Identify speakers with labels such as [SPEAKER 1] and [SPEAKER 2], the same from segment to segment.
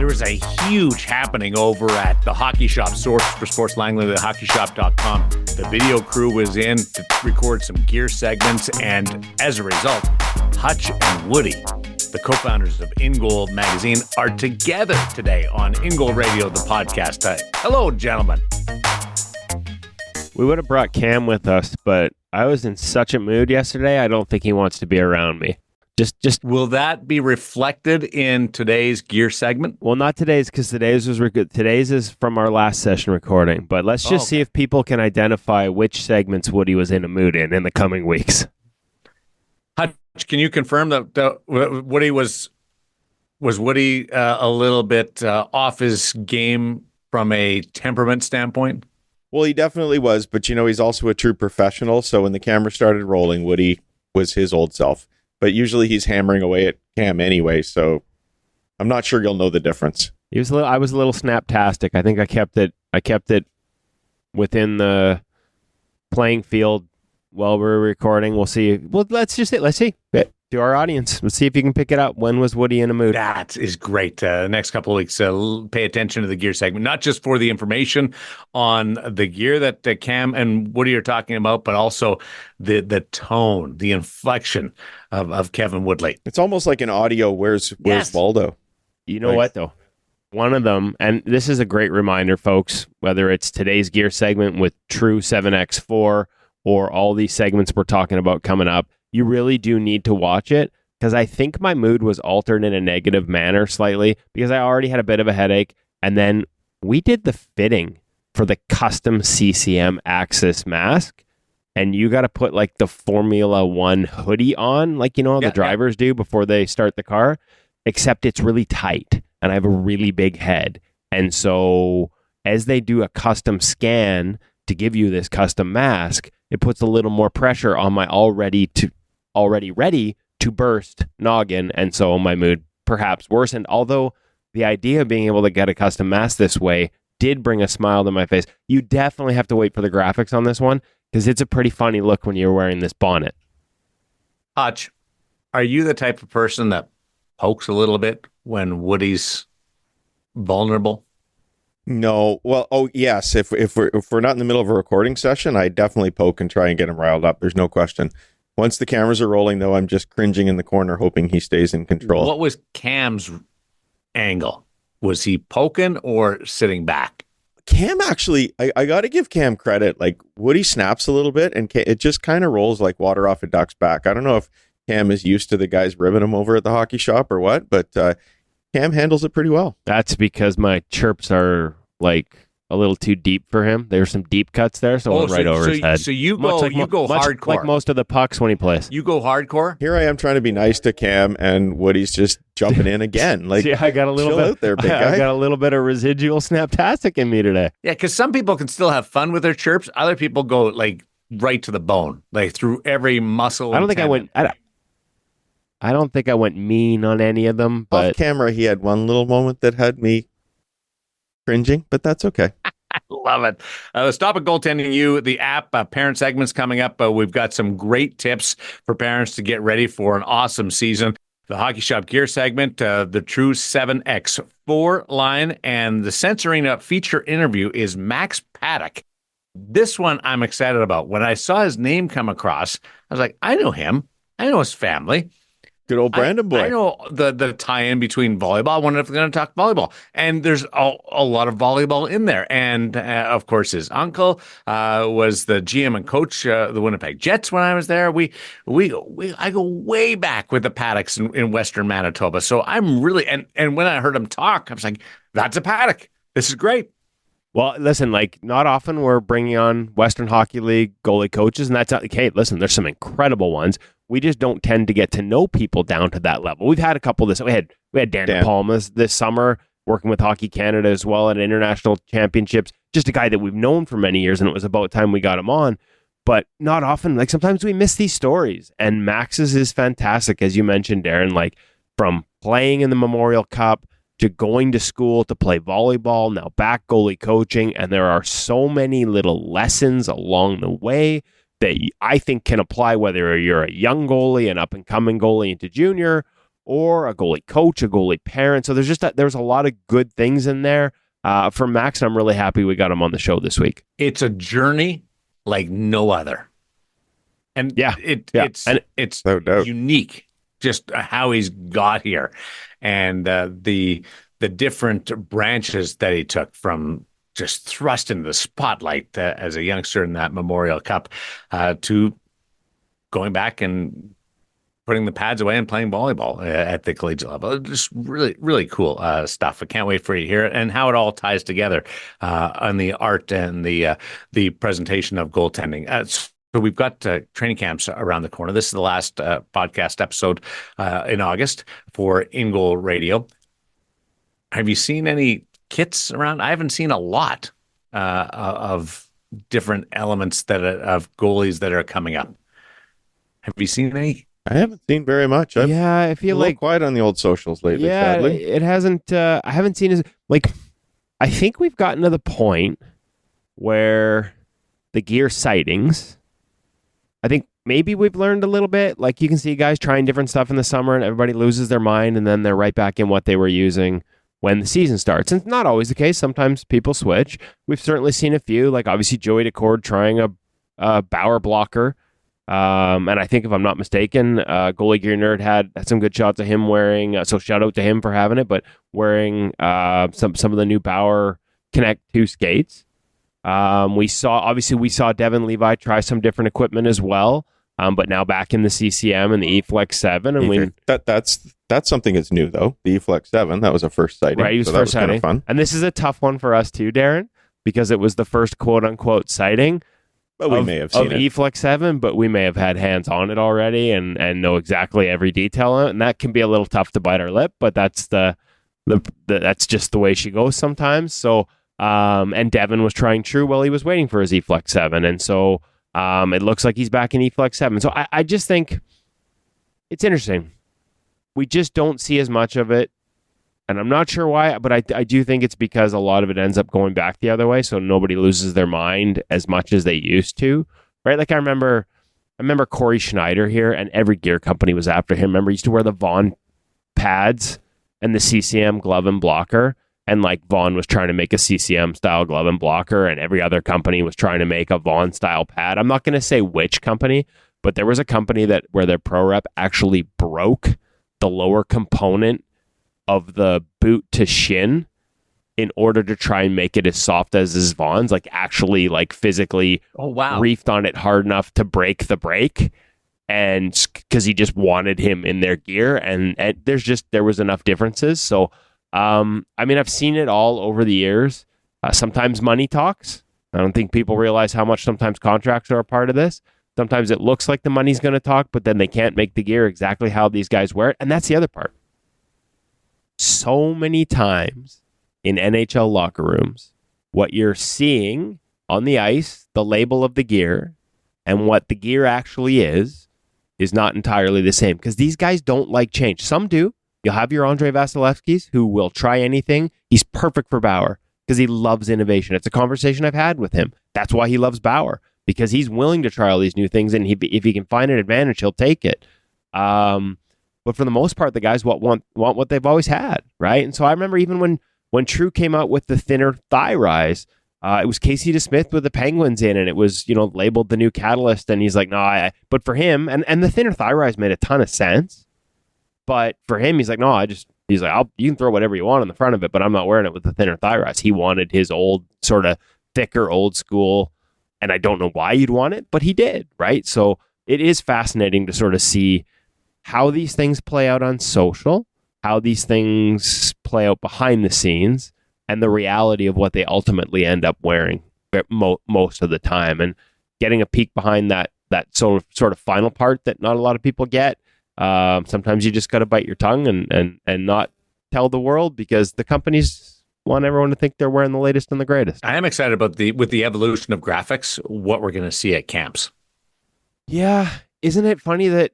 [SPEAKER 1] There was a huge happening over at the Hockey Shop, source for sports Langley, the hockeyshop.com. The video crew was in to record some gear segments, and as a result, Hutch and Woody, the co-founders of InGoal magazine, are together today on InGoal Radio, the podcast. Hello, gentlemen.
[SPEAKER 2] We would have brought Cam with us, but I was in such a mood yesterday, I don't think he wants to be around me. Just
[SPEAKER 1] Will that be reflected in today's gear segment?
[SPEAKER 2] Well, not today's, because today's was good. Today's is from our last session recording, but let's just see if people can identify which segments Woody was in a mood in the coming weeks.
[SPEAKER 1] Hutch, can you confirm that Woody was Woody a little bit off his game from a temperament standpoint?
[SPEAKER 3] Well, he definitely was, but he's also a true professional. So when the camera started rolling, Woody was his old self. But usually he's hammering away at Cam anyway, so I'm not sure you'll know the difference.
[SPEAKER 2] I was a little snaptastic. I think I kept it within the playing field while we were recording. We'll see. Well, let's see. To our audience, let's see if you can pick it up. When was Woody in a mood?
[SPEAKER 1] That is great. The next couple of weeks, pay attention to the gear segment, not just for the information on the gear that Cam and Woody are talking about, but also the tone, the inflection of Kevin Woodley.
[SPEAKER 3] It's almost like an audio, where's Waldo?
[SPEAKER 2] You know what, though? One of them, and this is a great reminder, folks, whether it's today's gear segment with True 7X4 or all these segments we're talking about coming up, you really do need to watch it, because I think my mood was altered in a negative manner slightly because I already had a bit of a headache. And then we did the fitting for the custom CCM Axis mask, and you got to put like the Formula One hoodie on, like, the drivers do before they start the car, except it's really tight and I have a really big head. And so as they do a custom scan to give you this custom mask, it puts a little more pressure on my already ready to burst noggin, and so my mood perhaps worsened. Although the idea of being able to get a custom mask this way did bring a smile to my face. You definitely have to wait for the graphics on this one, because it's a pretty funny look when you're wearing this bonnet.
[SPEAKER 1] Hutch, are you the type of person that pokes a little bit when Woody's vulnerable?
[SPEAKER 3] No. Well, yes. If we're not in the middle of a recording session, I definitely poke and try and get him riled up. There's no question. Once the cameras are rolling, though, I'm just cringing in the corner, hoping he stays in control.
[SPEAKER 1] What was Cam's angle? Was he poking or sitting back?
[SPEAKER 3] Cam actually, I got to give Cam credit. Like, Woody snaps a little bit, and it just kind of rolls like water off a duck's back. I don't know if Cam is used to the guys ribbing him over at the hockey shop or what, but Cam handles it pretty well.
[SPEAKER 2] That's because my chirps are like a little too deep for him. There's some deep cuts there, so right over his head.
[SPEAKER 1] So you go hardcore,
[SPEAKER 2] like most of the pucks when he plays.
[SPEAKER 1] You go hardcore.
[SPEAKER 3] Here I am trying to be nice to Cam, and Woody's just jumping in again. Like,
[SPEAKER 2] see, I got a little bit
[SPEAKER 3] out there, big guy.
[SPEAKER 2] I got a little bit of residual snaptastic in me today.
[SPEAKER 1] Yeah, because some people can still have fun with their chirps. Other people go like right to the bone, like through every muscle.
[SPEAKER 2] I don't think I went mean on any of them, but
[SPEAKER 3] off camera, he had one little moment that had me cringing, but that's okay.
[SPEAKER 1] I love it. Let's stop at Goaltending You, the app. Parent segment's coming up. We've got some great tips for parents to get ready for an awesome season. The Hockey Shop gear segment, the True 7X4 line, and the Sensorina feature interview is Max Paddock. This one I'm excited about. When I saw his name come across, I was like, I know him. I know his family.
[SPEAKER 3] Good old Brandon boy.
[SPEAKER 1] I know the tie-in between volleyball. I wonder if they're going to talk volleyball. And there's a lot of volleyball in there. And, of course, his uncle was the GM and coach the Winnipeg Jets when I was there. I go way back with the Paddocks in Western Manitoba. So I'm really – and when I heard him talk, I was like, that's a Paddock. This is great.
[SPEAKER 2] Well, listen, like, not often we're bringing on Western Hockey League goalie coaches, and that's okay. Listen, there's some incredible ones. We just don't tend to get to know people down to that level. We've had a couple this. We had Dan DePalma this summer working with Hockey Canada as well at international championships. Just a guy that we've known for many years, and it was about time we got him on. But not often. Like, sometimes we miss these stories, and Max's is fantastic, as you mentioned, Darren. Like, from playing in the Memorial Cup to going to school to play volleyball, now back goalie coaching, and there are so many little lessons along the way that I think can apply whether you're a young goalie, an up-and-coming goalie into junior, or a goalie coach, a goalie parent. So there's a lot of good things in there for Max, and I'm really happy we got him on the show this week.
[SPEAKER 1] It's a journey like no other. And it's
[SPEAKER 3] no doubt
[SPEAKER 1] unique just how he's got here, and the different branches that he took from just thrust into the spotlight as a youngster in that Memorial Cup to going back and putting the pads away and playing volleyball at the collegiate level. Just really, really cool stuff. I can't wait for you to hear it and how it all ties together on the art and the presentation of goaltending. So we've got training camps around the corner. This is the last podcast episode in August for InGoal Radio. Have you seen any kits around? I haven't seen a lot of different elements of goalies that are coming up. Have you seen any?
[SPEAKER 3] I haven't seen very much.
[SPEAKER 2] I feel like
[SPEAKER 3] quiet on the old socials lately.
[SPEAKER 2] Yeah,
[SPEAKER 3] sadly.
[SPEAKER 2] It hasn't. I haven't seen as like. I think we've gotten to the point where the gear sightings. I think maybe we've learned a little bit. Like you can see guys trying different stuff in the summer, and everybody loses their mind, and then they're right back in what they were using when the season starts. And it's not always the case. Sometimes people switch. We've certainly seen a few, like obviously Joey DeCord trying a Bauer blocker. And I think if I'm not mistaken, Goalie Gear Nerd had some good shots of him wearing, so shout out to him for having it, but wearing some of the new Bauer Connect 2 skates. We saw Devin Levi try some different equipment as well, but now back in the CCM and the eFlex 7. And
[SPEAKER 3] that's something that's new though. The eFlex 7, that was a first sighting.
[SPEAKER 2] Right, he was
[SPEAKER 3] so
[SPEAKER 2] first
[SPEAKER 3] that was
[SPEAKER 2] sighting.
[SPEAKER 3] kind of fun.
[SPEAKER 2] And this is a tough one for us too, Darren, because it was the first quote unquote sighting.
[SPEAKER 3] But we may have seen it.
[SPEAKER 2] eFlex 7, but we may have had hands on it already and know exactly every detail on it. And that can be a little tough to bite our lip, but that's that's just the way she goes sometimes. So, and Devin was trying true while he was waiting for his eFlex 7. And so it looks like he's back in eFlex 7. So I just think it's interesting. We just don't see as much of it. And I'm not sure why, but I do think it's because a lot of it ends up going back the other way, so nobody loses their mind as much as they used to, right? Like I remember Corey Schneider here, and every gear company was after him. Remember, he used to wear the Vaughn pads and the CCM glove and blocker, and like Vaughn was trying to make a CCM style glove and blocker, and every other company was trying to make a Vaughn style pad. I'm not going to say which company, but there was a company where their pro rep actually broke the lower component of the boot to shin in order to try and make it as soft as his Vaughn's, like actually like physically reefed on it hard enough to break the break. And because he just wanted him in their gear, and there was enough differences. So, I mean, I've seen it all over the years. Sometimes money talks. I don't think people realize how much sometimes contracts are a part of this. Sometimes it looks like the money's going to talk, but then they can't make the gear exactly how these guys wear it. And that's the other part. So many times in NHL locker rooms, what you're seeing on the ice, the label of the gear, and what the gear actually is not entirely the same, because these guys don't like change. Some do. You'll have your Andrei Vasilevskis who will try anything. He's perfect for Bauer because he loves innovation. It's a conversation I've had with him. That's why he loves Bauer, because he's willing to try all these new things, and if he can find an advantage, he'll take it. But for the most part, the guys want what they've always had, right? And so I remember even when True came out with the thinner thigh rise, it was Casey DeSmith with the Penguins in, and it was, labeled the new catalyst, and he's like, no, but for him, and the thinner thigh rise made a ton of sense, but for him, he's like, no, he's like, you can throw whatever you want on the front of it, but I'm not wearing it with the thinner thigh rise. He wanted his old, sort of thicker, old school, and I don't know why you'd want it, but he did, right? So it is fascinating to sort of see how these things play out on social, how these things play out behind the scenes, and the reality of what they ultimately end up wearing most of the time. And getting a peek behind that sort of final part that not a lot of people get. Sometimes you just got to bite your tongue and not tell the world, because the companies want everyone to think they're wearing the latest and the greatest.
[SPEAKER 1] I am excited about with the evolution of graphics, what we're going to see at camps.
[SPEAKER 2] Yeah, isn't it funny that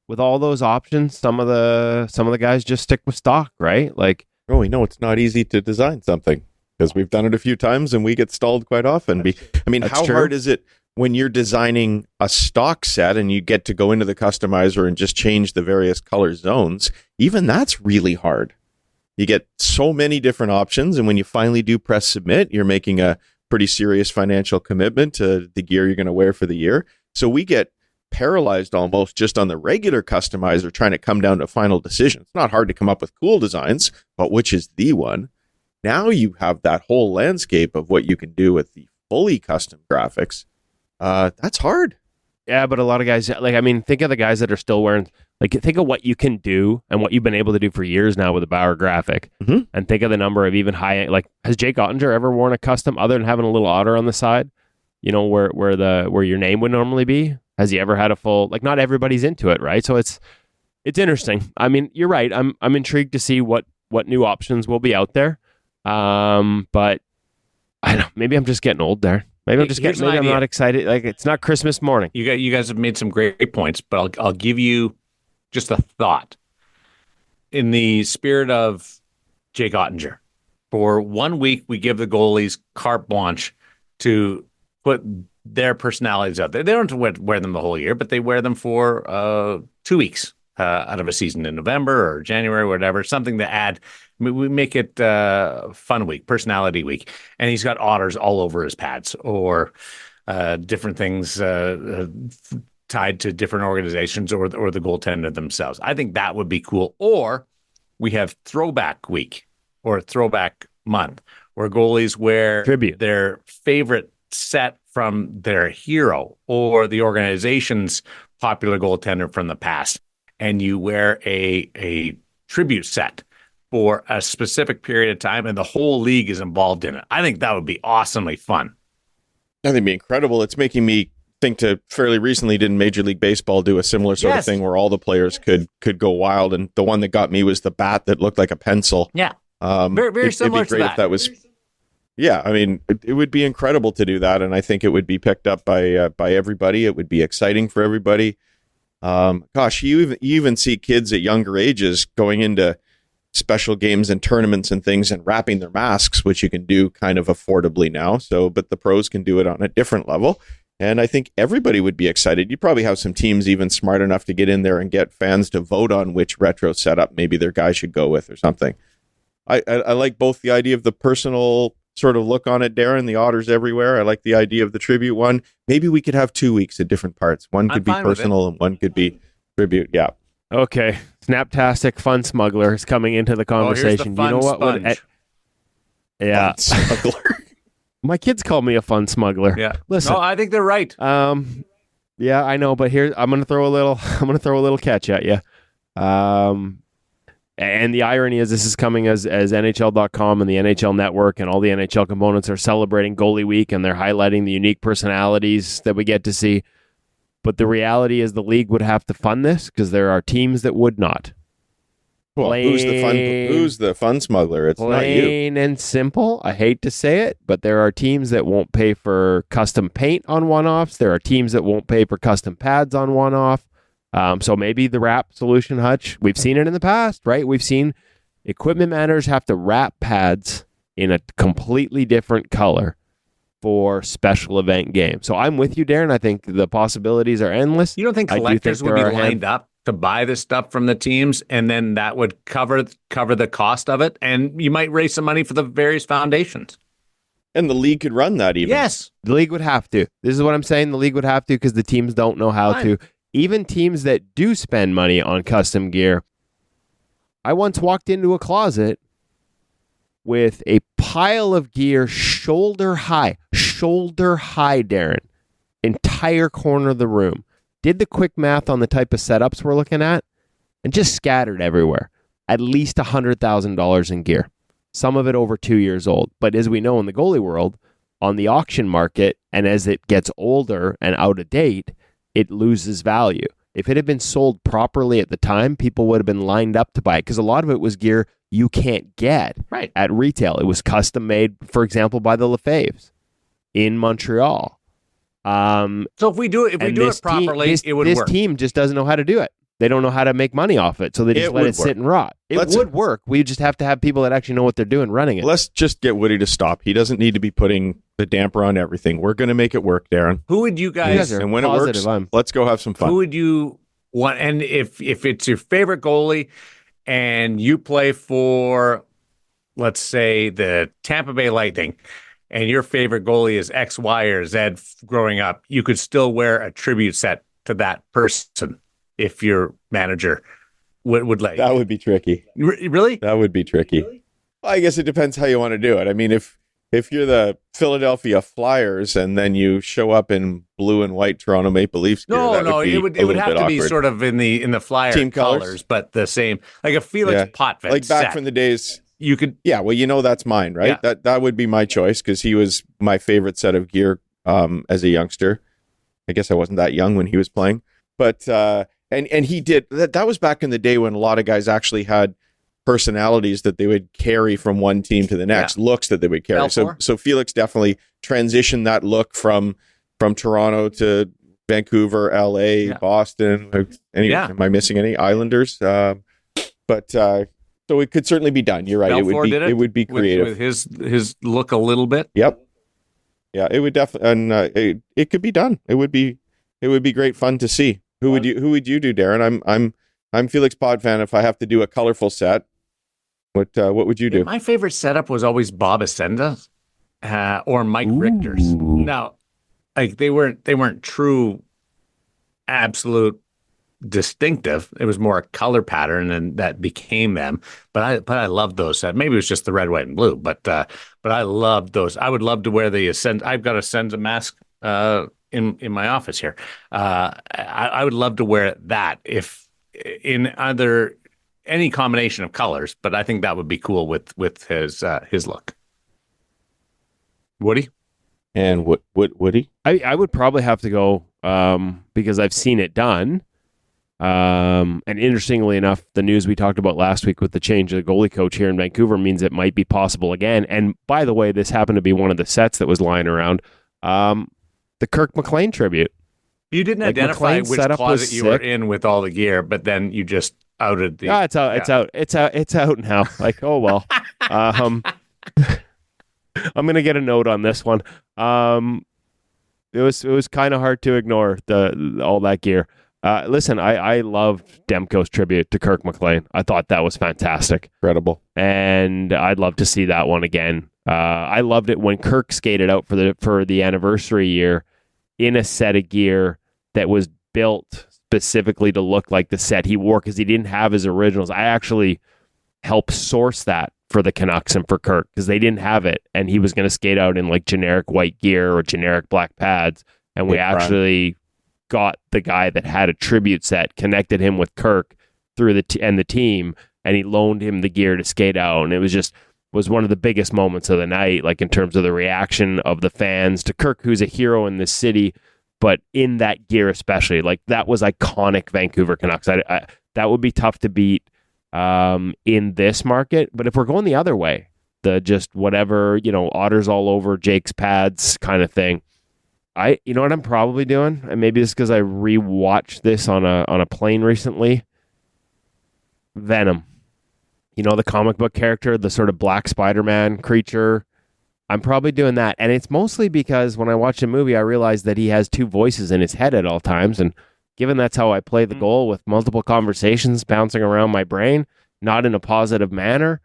[SPEAKER 2] with all those options, some of the guys just stick with stock, right? Like,
[SPEAKER 3] we know it's not easy to design something because we've done it a few times and we get stalled quite often. How
[SPEAKER 2] true.
[SPEAKER 3] hard is it when you're designing a stock set and you get to go into the customizer and just change the various color zones, even that's really hard. You get so many different options, and when you finally do press submit, you're making a pretty serious financial commitment to the gear you're going to wear for the year. So we get paralyzed almost just on the regular customizer trying to come down to final decisions. It's not hard to come up with cool designs, but which is the one? Now you have that whole landscape of what you can do with the fully custom graphics. That's hard.
[SPEAKER 2] Yeah, but a lot of guys, like, I mean, think of the guys that are still wearing, like, think of what you can do and what you've been able to do for years now with a Bauer graphic.
[SPEAKER 3] Mm-hmm.
[SPEAKER 2] And think of the number of even high, like, has Jake Ottinger ever worn a custom other than having a little otter on the side? You know, where your name would normally be? Has he ever had a full, like, not everybody's into it, right? So it's interesting. I mean, you're right. I'm intrigued to see what new options will be out there. But I don't know, maybe I'm just getting old there. Maybe I'm not excited. Like, it's not Christmas morning.
[SPEAKER 1] You guys have made some great points, but I'll give you just a thought. In the spirit of Jake Ottinger, for 1 week, we give the goalies carte blanche to put their personalities out there. They don't have to wear them the whole year, but they wear them for 2 weeks out of a season in November or January, whatever, something to add. We make it fun week, personality week. And he's got otters all over his pads or different things tied to different organizations or the goaltender themselves. I think that would be cool. Or we have throwback week or throwback month where goalies wear their favorite set from their hero or the organization's popular goaltender from the past. And you wear a tribute set for a specific period of time, and the whole league is involved in it. I think that would be awesomely fun.
[SPEAKER 3] I think it'd be incredible. It's making me think to fairly recently, didn't Major League Baseball do a similar sort of thing where all the players could go wild? And the one that got me was the bat that looked like a pencil.
[SPEAKER 1] Yeah. Very similar
[SPEAKER 3] it'd be great
[SPEAKER 1] to that.
[SPEAKER 3] if that was. Yeah, I mean, it would be incredible to do that, and I think it would be picked up by everybody. It would be exciting for everybody. Gosh, you even see kids at younger ages going into special games and tournaments and things and wrapping their masks, which you can do kind of affordably now. So, but the pros can do it on a different level. And I think everybody would be excited. You probably have some teams even smart enough to get in there and get fans to vote on which retro setup maybe their guy should go with or something. I like both the idea of the personal sort of look on it, Darren, the otters everywhere. I like the idea of the tribute one. Maybe we could have 2 weeks at different parts. One could be personal and one could be tribute. Yeah.
[SPEAKER 2] Okay. Snaptastic Fun Smuggler is coming into the conversation.
[SPEAKER 1] You know what?
[SPEAKER 2] Yeah.
[SPEAKER 3] Fun smuggler.
[SPEAKER 2] My kids call me a fun smuggler.
[SPEAKER 1] Yeah.
[SPEAKER 2] Listen.
[SPEAKER 1] No, I think they're right.
[SPEAKER 2] Yeah, I know, but here I'm going to throw a little catch at you. And the irony is this is coming as NHL.com and the NHL Network and all the NHL components are celebrating Goalie Week and they're highlighting the unique personalities that we get to see. But the reality is the league would have to fund this because there are teams that would not.
[SPEAKER 3] Well, who's the fun smuggler? It's not you.
[SPEAKER 2] Plain and simple. I hate to say it, but there are teams that won't pay for custom paint on one-offs. There are teams that won't pay for custom pads on one-off. So maybe the wrap solution, Hutch. We've seen it in the past, right? We've seen equipment managers have to wrap pads in a completely different color for special event games. So I'm with you, Darren. I think the possibilities are endless.
[SPEAKER 1] You don't think collectors would be lined up to buy this stuff from the teams, and then that would cover the cost of it, and you might raise some money for the various foundations?
[SPEAKER 3] And the league could run that even.
[SPEAKER 1] Yes.
[SPEAKER 2] The league would have to. This is what I'm saying. The league would have to because the teams don't know how to. Even teams that do spend money on custom gear. I once walked into a closet with a pile of gear shoulder high, Darren, entire corner of the room. Did the quick math on the type of setups we're looking at and just scattered everywhere. At least $100,000 in gear. Some of it over 2 years old. But as we know in the goalie world, on the auction market, and as it gets older and out of date, it loses value. If it had been sold properly at the time, people would have been lined up to buy it because a lot of it was gear you can't get at retail. It was custom made, for example, by the Lefebvres in Montreal.
[SPEAKER 1] So if we do it properly, it would work.
[SPEAKER 2] This team just doesn't know how to do it. they don't know how to make money off it, so they just
[SPEAKER 3] It
[SPEAKER 2] let
[SPEAKER 3] would
[SPEAKER 2] it sit and rot. It
[SPEAKER 3] Let's-
[SPEAKER 2] would work. We just have to have people that actually know what they're doing running it.
[SPEAKER 3] Let's just get Woody to stop. He doesn't need to be putting the damper on everything. We're going to make it work, Darren.
[SPEAKER 1] Who would you
[SPEAKER 2] You guys
[SPEAKER 1] guys?
[SPEAKER 2] are
[SPEAKER 3] And when it
[SPEAKER 2] positive.
[SPEAKER 3] works, let's go have some fun.
[SPEAKER 1] Who would you want? And if it's your favorite goalie, and you play for, let's say, the Tampa Bay Lightning, and your favorite goalie is X, Y, or Z growing up, you could still wear a tribute set to that person if your manager would let you.
[SPEAKER 3] That would be tricky.
[SPEAKER 1] Really?
[SPEAKER 3] That would be tricky. Well, I guess it depends how you want to do it. I mean, if you're the Philadelphia Flyers and then you show up in blue and white Toronto Maple Leafs gear,
[SPEAKER 1] No,
[SPEAKER 3] that
[SPEAKER 1] no,
[SPEAKER 3] would
[SPEAKER 1] it
[SPEAKER 3] be
[SPEAKER 1] would
[SPEAKER 3] a
[SPEAKER 1] have
[SPEAKER 3] little
[SPEAKER 1] to
[SPEAKER 3] bit
[SPEAKER 1] be
[SPEAKER 3] awkward.
[SPEAKER 1] sort of in the Flyer
[SPEAKER 3] Team colors?
[SPEAKER 1] colors, but the same, like a Felix Potvin
[SPEAKER 3] like back
[SPEAKER 1] set.
[SPEAKER 3] from the days.
[SPEAKER 1] You could,
[SPEAKER 3] Yeah, well, that's mine, right?
[SPEAKER 1] Yeah.
[SPEAKER 3] That would be my choice because he was my favorite set of gear as a youngster. I guess I wasn't that young when he was playing, but and he did that was back in the day when a lot of guys actually had personalities that they would carry from one team to the next, looks that they would carry. So Felix definitely transitioned that look from Toronto to Vancouver, LA, Boston. Am I missing any Islanders? So it could certainly be done. You're right.
[SPEAKER 1] Belfour
[SPEAKER 3] It would be creative
[SPEAKER 1] with his look a little bit.
[SPEAKER 3] Yep. Yeah, it would definitely, and it could be done. It would be great fun to see. Who would you do, Darren? I'm Felix Pod fan. If I have to do a colorful set, what would you do?
[SPEAKER 1] My favorite setup was always Bob Ascenda or Mike Richter's. Now, like they weren't true, absolute distinctive. It was more a color pattern, and that became them. But I loved those sets. Maybe it was just the red, white, and blue. But I loved those. I would love to wear the Ascend. I've got a Ascenda mask in my office here. I would love to wear that if in either any combination of colors. But I think that would be cool with his look. Woody?
[SPEAKER 3] And what Woody?
[SPEAKER 2] I would probably have to go because I've seen it done. And interestingly enough, the news we talked about last week with the change of the goalie coach here in Vancouver means it might be possible again. And by the way, this happened to be one of the sets that was lying around. The Kirk McLean tribute.
[SPEAKER 1] You didn't identify which closet you were in with all the gear, but then you just outed the.
[SPEAKER 2] Yeah, it's out. It's out now. Like, oh well. I'm gonna get a note on this one. It was kind of hard to ignore all that gear. Listen, I loved Demko's tribute to Kirk McLean. I thought that was fantastic.
[SPEAKER 3] Incredible.
[SPEAKER 2] And I'd love to see that one again. I loved it when Kirk skated out for the anniversary year in a set of gear that was built specifically to look like the set he wore because he didn't have his originals. I actually helped source that for the Canucks and for Kirk because they didn't have it, and he was going to skate out in like generic white gear or generic black pads, and we actually got the guy that had a tribute set, connected him with Kirk through the team, and he loaned him the gear to skate out, and it was one of the biggest moments of the night, like in terms of the reaction of the fans to Kirk, who's a hero in this city, but in that gear especially, like that was iconic Vancouver Canucks. That would be tough to beat in this market, but if we're going the other way, the just whatever, otters all over Jake's pads kind of thing, you know what I'm probably doing, and maybe it's because I rewatched this on a plane recently. Venom, the comic book character, the sort of black Spider-Man creature. I'm probably doing that, and it's mostly because when I watch a movie, I realize that he has two voices in his head at all times, and given that's how I play the goal with multiple conversations bouncing around my brain, not in a positive manner.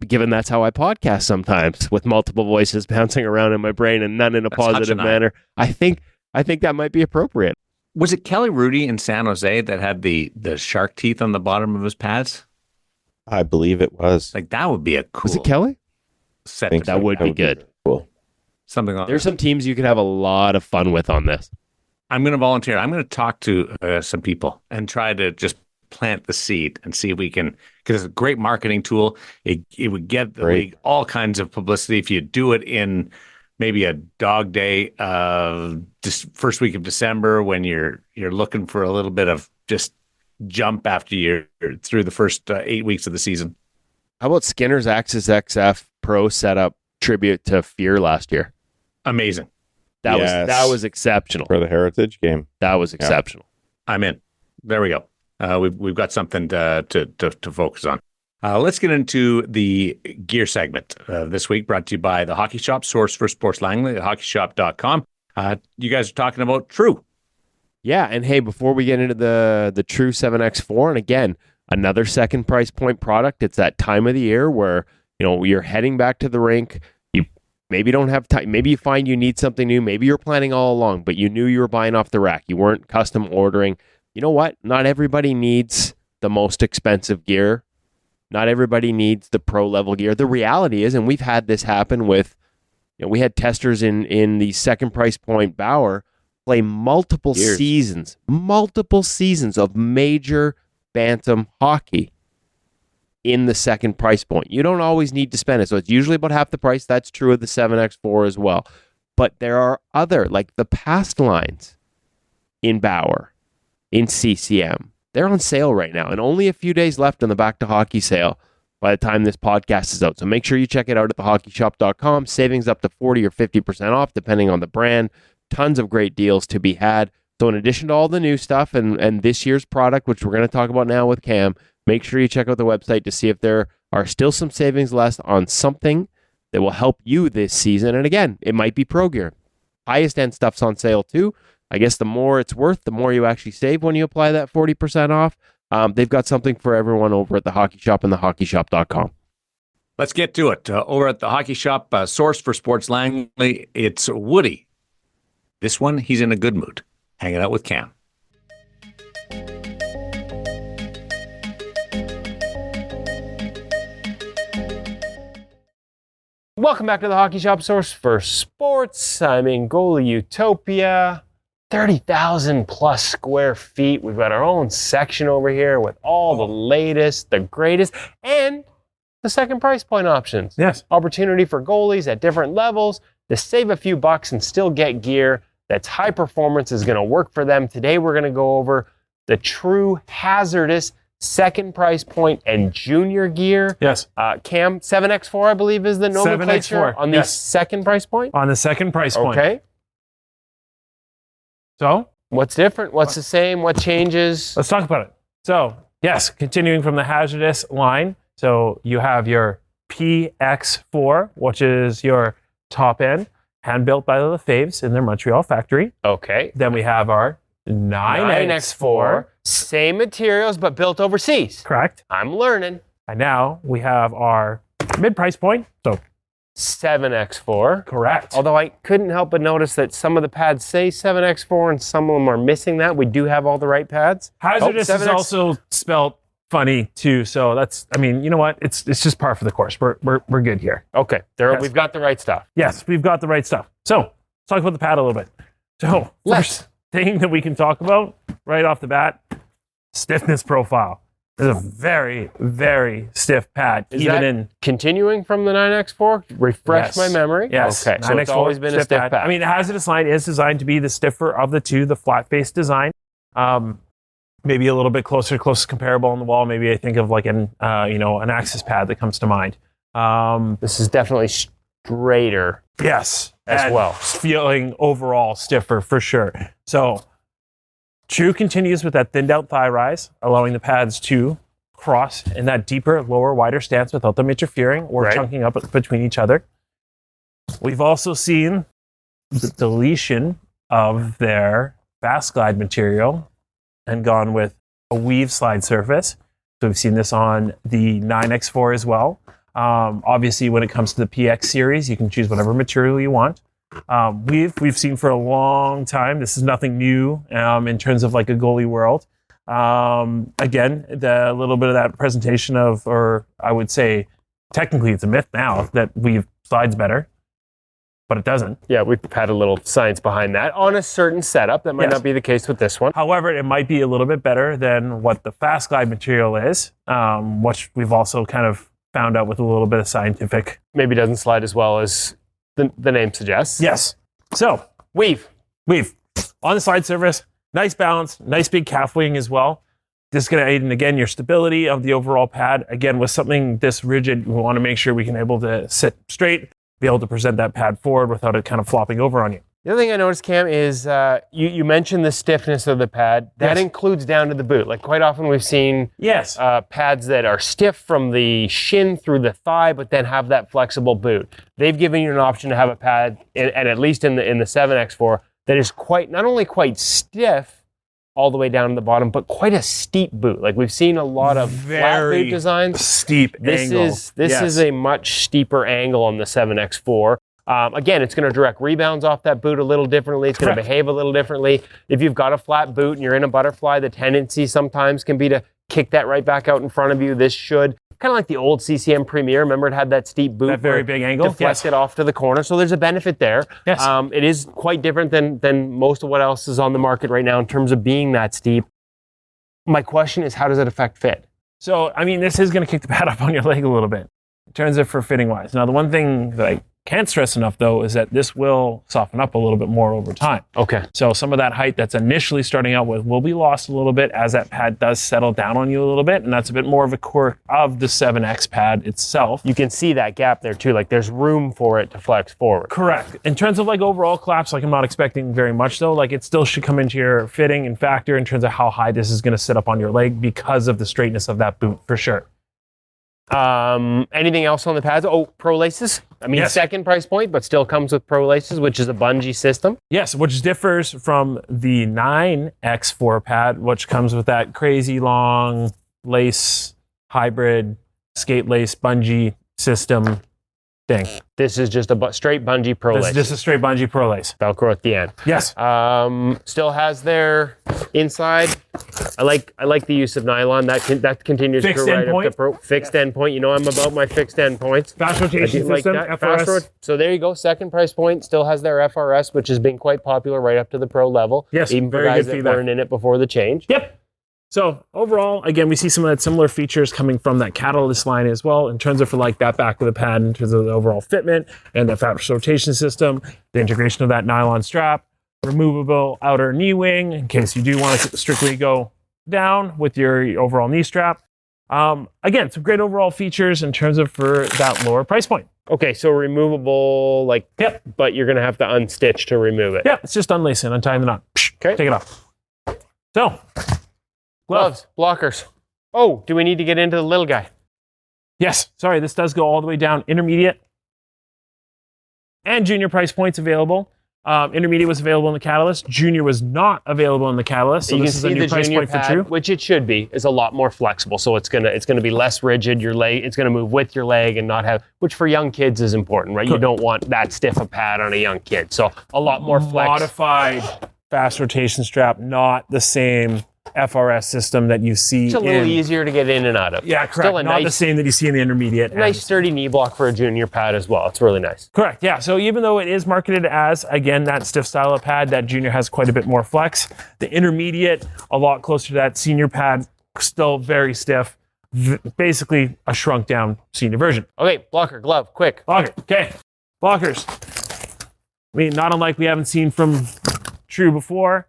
[SPEAKER 2] Given that's how I podcast sometimes with multiple voices bouncing around in my brain and none in a positive manner, I think that might be appropriate.
[SPEAKER 1] Was it Kelly Rudy in San Jose that had the shark teeth on the bottom of his pads?
[SPEAKER 3] I believe it was.
[SPEAKER 1] Like that would be a cool.
[SPEAKER 2] Was it Kelly?
[SPEAKER 1] Set
[SPEAKER 2] that would be good.
[SPEAKER 3] Cool.
[SPEAKER 1] Something like
[SPEAKER 2] There's some teams you could have a lot of fun with on this.
[SPEAKER 1] I'm going to volunteer. I'm going to talk to some people and try to just plant the seed and see if we can, because it's a great marketing tool. It would get the league all kinds of publicity if you do it in maybe a dog day, just first week of December when you're looking for a little bit of just jump after you're through the first 8 weeks of the season.
[SPEAKER 2] How about Skinner's Axis XF Pro setup tribute to Fear last year?
[SPEAKER 1] Amazing.
[SPEAKER 2] That was exceptional
[SPEAKER 3] for the Heritage game.
[SPEAKER 2] That was exceptional.
[SPEAKER 1] I'm in. There we go. we've got something to focus on. Let's get into the gear segment this week, brought to you by the Hockey Shop, source for sports Langley, hockeyshop.com. You guys are talking about True.
[SPEAKER 2] Yeah, and hey, before we get into the True 7X4, and again, another second price point product, it's that time of the year where, you're heading back to the rink, you maybe don't have time, maybe you find you need something new, maybe you're planning all along, but you knew you were buying off the rack, you weren't custom ordering. You know what? Not everybody needs the most expensive gear. Not everybody needs the pro level gear. The reality is, and we've had this happen with, we had testers in the second price point Bauer play multiple seasons of major bantam hockey in the second price point. You don't always need to spend it. So it's usually about half the price. That's true of the 7X4 as well. But there are other, like the past lines in Bauer, in CCM. They're on sale right now, and only a few days left on the Back to Hockey sale by the time this podcast is out. So make sure you check it out at thehockeyshop.com. Savings up to 40 or 50% off, depending on the brand. Tons of great deals to be had. So in addition to all the new stuff and this year's product, which we're going to talk about now with Cam, make sure you check out the website to see if there are still some savings left on something that will help you this season. And again, it might be pro gear. Highest end stuff's on sale too. I guess the more it's worth, the more you actually save when you apply that 40% off. They've got something for everyone over at the Hockey Shop and thehockeyshop.com.
[SPEAKER 1] Let's get to it. Over at the Hockey Shop, source for sports Langley, it's Woody. This one, he's in a good mood, hanging out with Cam.
[SPEAKER 2] Welcome back to the Hockey Shop, source for sports. I'm in Goalie Utopia. 30,000 plus square feet. We've got our own section over here with all the latest, the greatest, and the second price point options.
[SPEAKER 4] Yes.
[SPEAKER 2] Opportunity for goalies at different levels to save a few bucks and still get gear that's high performance, is going to work for them. Today we're going to go over the true hazardous second price point and junior gear.
[SPEAKER 4] Yes.
[SPEAKER 2] Cam, 7X4 I believe is the nomenclature
[SPEAKER 4] 7X4,
[SPEAKER 2] on the second price point?
[SPEAKER 4] On the second price point.
[SPEAKER 2] Okay.
[SPEAKER 4] So,
[SPEAKER 2] What's different? What's the same? What changes?
[SPEAKER 4] let's talk about it. So, yes, continuing from the hazardous line. So, you have your PX4, which is your top end, hand built by the Faves in their Montreal factory.
[SPEAKER 2] Okay.
[SPEAKER 4] Then we have our 9X4.
[SPEAKER 2] Same materials, but built overseas.
[SPEAKER 4] Correct.
[SPEAKER 2] I'm learning.
[SPEAKER 4] And now we have our mid price point. So,
[SPEAKER 2] 7X4.
[SPEAKER 4] correct.
[SPEAKER 2] Although I couldn't help but notice that some of the pads say 7X4 and some of them are missing that. We do have all the right pads.
[SPEAKER 4] Hazardous is
[SPEAKER 2] 7X
[SPEAKER 4] also spelled funny too. So that's, I mean, you know what? It's just par for the course. We're good here.
[SPEAKER 2] Okay.
[SPEAKER 4] Yes.
[SPEAKER 2] We've got the right stuff.
[SPEAKER 4] Yes, we've got the right stuff. So let's talk about the pad a little bit. So first thing that we can talk about right off the bat, stiffness profile. It's a very, very stiff pad.
[SPEAKER 2] Is that continuing from the 9X4? Refresh my memory.
[SPEAKER 4] Yes.
[SPEAKER 2] Okay. So it's always been a stiff pad.
[SPEAKER 4] I mean, the hazardous line is designed to be the stiffer of the two, the flat face design. Maybe a little bit closest comparable on the wall. Maybe I think of like an Axis pad that comes to mind.
[SPEAKER 2] This is definitely straighter.
[SPEAKER 4] Yes.
[SPEAKER 2] As well.
[SPEAKER 4] Feeling overall stiffer for sure. So True continues with that thinned out thigh rise, allowing the pads to cross in that deeper, lower, wider stance without them interfering or chunking up between each other. We've also seen the deletion of their fast glide material and gone with a weave slide surface. So we've seen this on the 9X4 as well. Obviously, when it comes to the PX series, you can choose whatever material you want. We've seen for a long time, this is nothing new in terms of like a goalie world. Again, the little bit of that presentation of, or I would say, technically it's a myth now that weave slides better, but it doesn't.
[SPEAKER 2] Yeah, we've had a little science behind that on a certain setup. That might not be the case with this one.
[SPEAKER 4] However, it might be a little bit better than what the fast glide material is, which we've also kind of found out with a little bit of scientific.
[SPEAKER 2] Maybe doesn't slide as well as the name suggests.
[SPEAKER 4] Yes. So,
[SPEAKER 2] weave
[SPEAKER 4] on the slide surface, nice balance, nice big calf wing as well. This is going to aid in, again, your stability of the overall pad. Again, with something this rigid, we want to make sure we can able to sit straight, be able to present that pad forward without it kind of flopping over on you.
[SPEAKER 2] The other thing I noticed, Cam, is you mentioned the stiffness of the pad. That includes down to the boot. Like quite often we've seen pads that are stiff from the shin through the thigh, but then have that flexible boot. They've given you an option to have a pad, and at least in the 7X4, that is not only quite stiff all the way down to the bottom, but quite a steep boot. Like we've seen a lot of flat boot designs.
[SPEAKER 1] Steep angle.
[SPEAKER 2] This is a much steeper angle on the 7X4. Again, it's going to direct rebounds off that boot a little differently. It's going to behave a little differently. If you've got a flat boot and you're in a butterfly, the tendency sometimes can be to kick that right back out in front of you. This should, kind of like the old CCM Premier. Remember, it had that steep boot.
[SPEAKER 1] That very big angle.
[SPEAKER 2] Deflect it off to the corner. So there's a benefit there.
[SPEAKER 1] Yes.
[SPEAKER 2] It is quite different than most of what else is on the market right now in terms of being that steep. My question is, how does it affect fit?
[SPEAKER 4] So, I mean, this is going to kick the pad up on your leg a little bit in terms of for fitting wise. Now, the one thing that I can't stress enough, though, is that this will soften up a little bit more over time.
[SPEAKER 2] Okay.
[SPEAKER 4] So some of that height that's initially starting out with will be lost a little bit as that pad does settle down on you a little bit, and that's a bit more of a quirk of the 7X pad itself.
[SPEAKER 2] You can see that gap there, too. Like, there's room for it to flex forward.
[SPEAKER 4] Correct. In terms of, like, overall collapse, like, I'm not expecting very much, though. Like, it still should come into your fitting and factor in terms of how high this is going to sit up on your leg because of the straightness of that boot, for sure.
[SPEAKER 2] Anything else on the pads? Oh, Pro Laces. I mean, second price point, but still comes with Pro Laces, which is a bungee system.
[SPEAKER 4] Yes, which differs from the 9X4 pad, which comes with that crazy long lace hybrid skate lace bungee system thing.
[SPEAKER 2] This is just a straight bungee Pro Lace.
[SPEAKER 4] This is just a straight bungee Pro Lace.
[SPEAKER 2] Velcro at the end.
[SPEAKER 4] Yes.
[SPEAKER 2] Still has their inside. I like the use of nylon. That continues
[SPEAKER 4] fixed
[SPEAKER 2] to go right
[SPEAKER 4] endpoint.
[SPEAKER 2] up to fixed endpoint. You know I'm about my fixed endpoints.
[SPEAKER 4] Fast rotation system, FRS.
[SPEAKER 2] So there you go. Second price point. Still has their FRS, which has been quite popular right up to the pro level.
[SPEAKER 4] Yes,
[SPEAKER 2] even for
[SPEAKER 4] very
[SPEAKER 2] guys
[SPEAKER 4] good
[SPEAKER 2] that
[SPEAKER 4] feedback.
[SPEAKER 2] weren't in it before the change.
[SPEAKER 4] Yep. So overall, again, we see some of that similar features coming from that Catalyst line as well in terms of for like that back of the pad, in terms of the overall fitment and the fast rotation system, the integration of that nylon strap, removable outer knee wing in case you do want to strictly go down with your overall knee strap. Again, some great overall features in terms of for that lower price point.
[SPEAKER 2] Okay, so removable, but you're going to have to unstitch to remove it.
[SPEAKER 4] Yep, it's just unlacing, untying the knot. Okay. Take it off. So,
[SPEAKER 2] gloves, blockers. Oh, do we need to get into the little guy?
[SPEAKER 4] Yes, sorry, this does go all the way down. Intermediate and junior price points available. Intermediate was available in the Catalyst. Junior was not available in the Catalyst. So this is a new price point for True.
[SPEAKER 2] Which it should be, is a lot more flexible. So it's gonna be less rigid. Your leg, it's gonna move with your leg and not have, which for young kids is important, right? Cool. You don't want that stiff a pad on a young kid. So a lot more flex.
[SPEAKER 4] Modified fast rotation strap, not the same FRS system that you see.
[SPEAKER 2] It's a little easier to get in and out of.
[SPEAKER 4] Yeah, correct. Still not the same that you see in the intermediate.
[SPEAKER 2] Nice sturdy knee block for a junior pad as well. It's really nice.
[SPEAKER 4] Correct, yeah. So even though it is marketed as, again, that stiff style of pad, that junior has quite a bit more flex. The intermediate, a lot closer to that senior pad, still very stiff. Basically a shrunk down senior version.
[SPEAKER 2] Okay, blocker, glove, quick.
[SPEAKER 4] Blocker, okay. Blockers. I mean, not unlike we haven't seen from True before.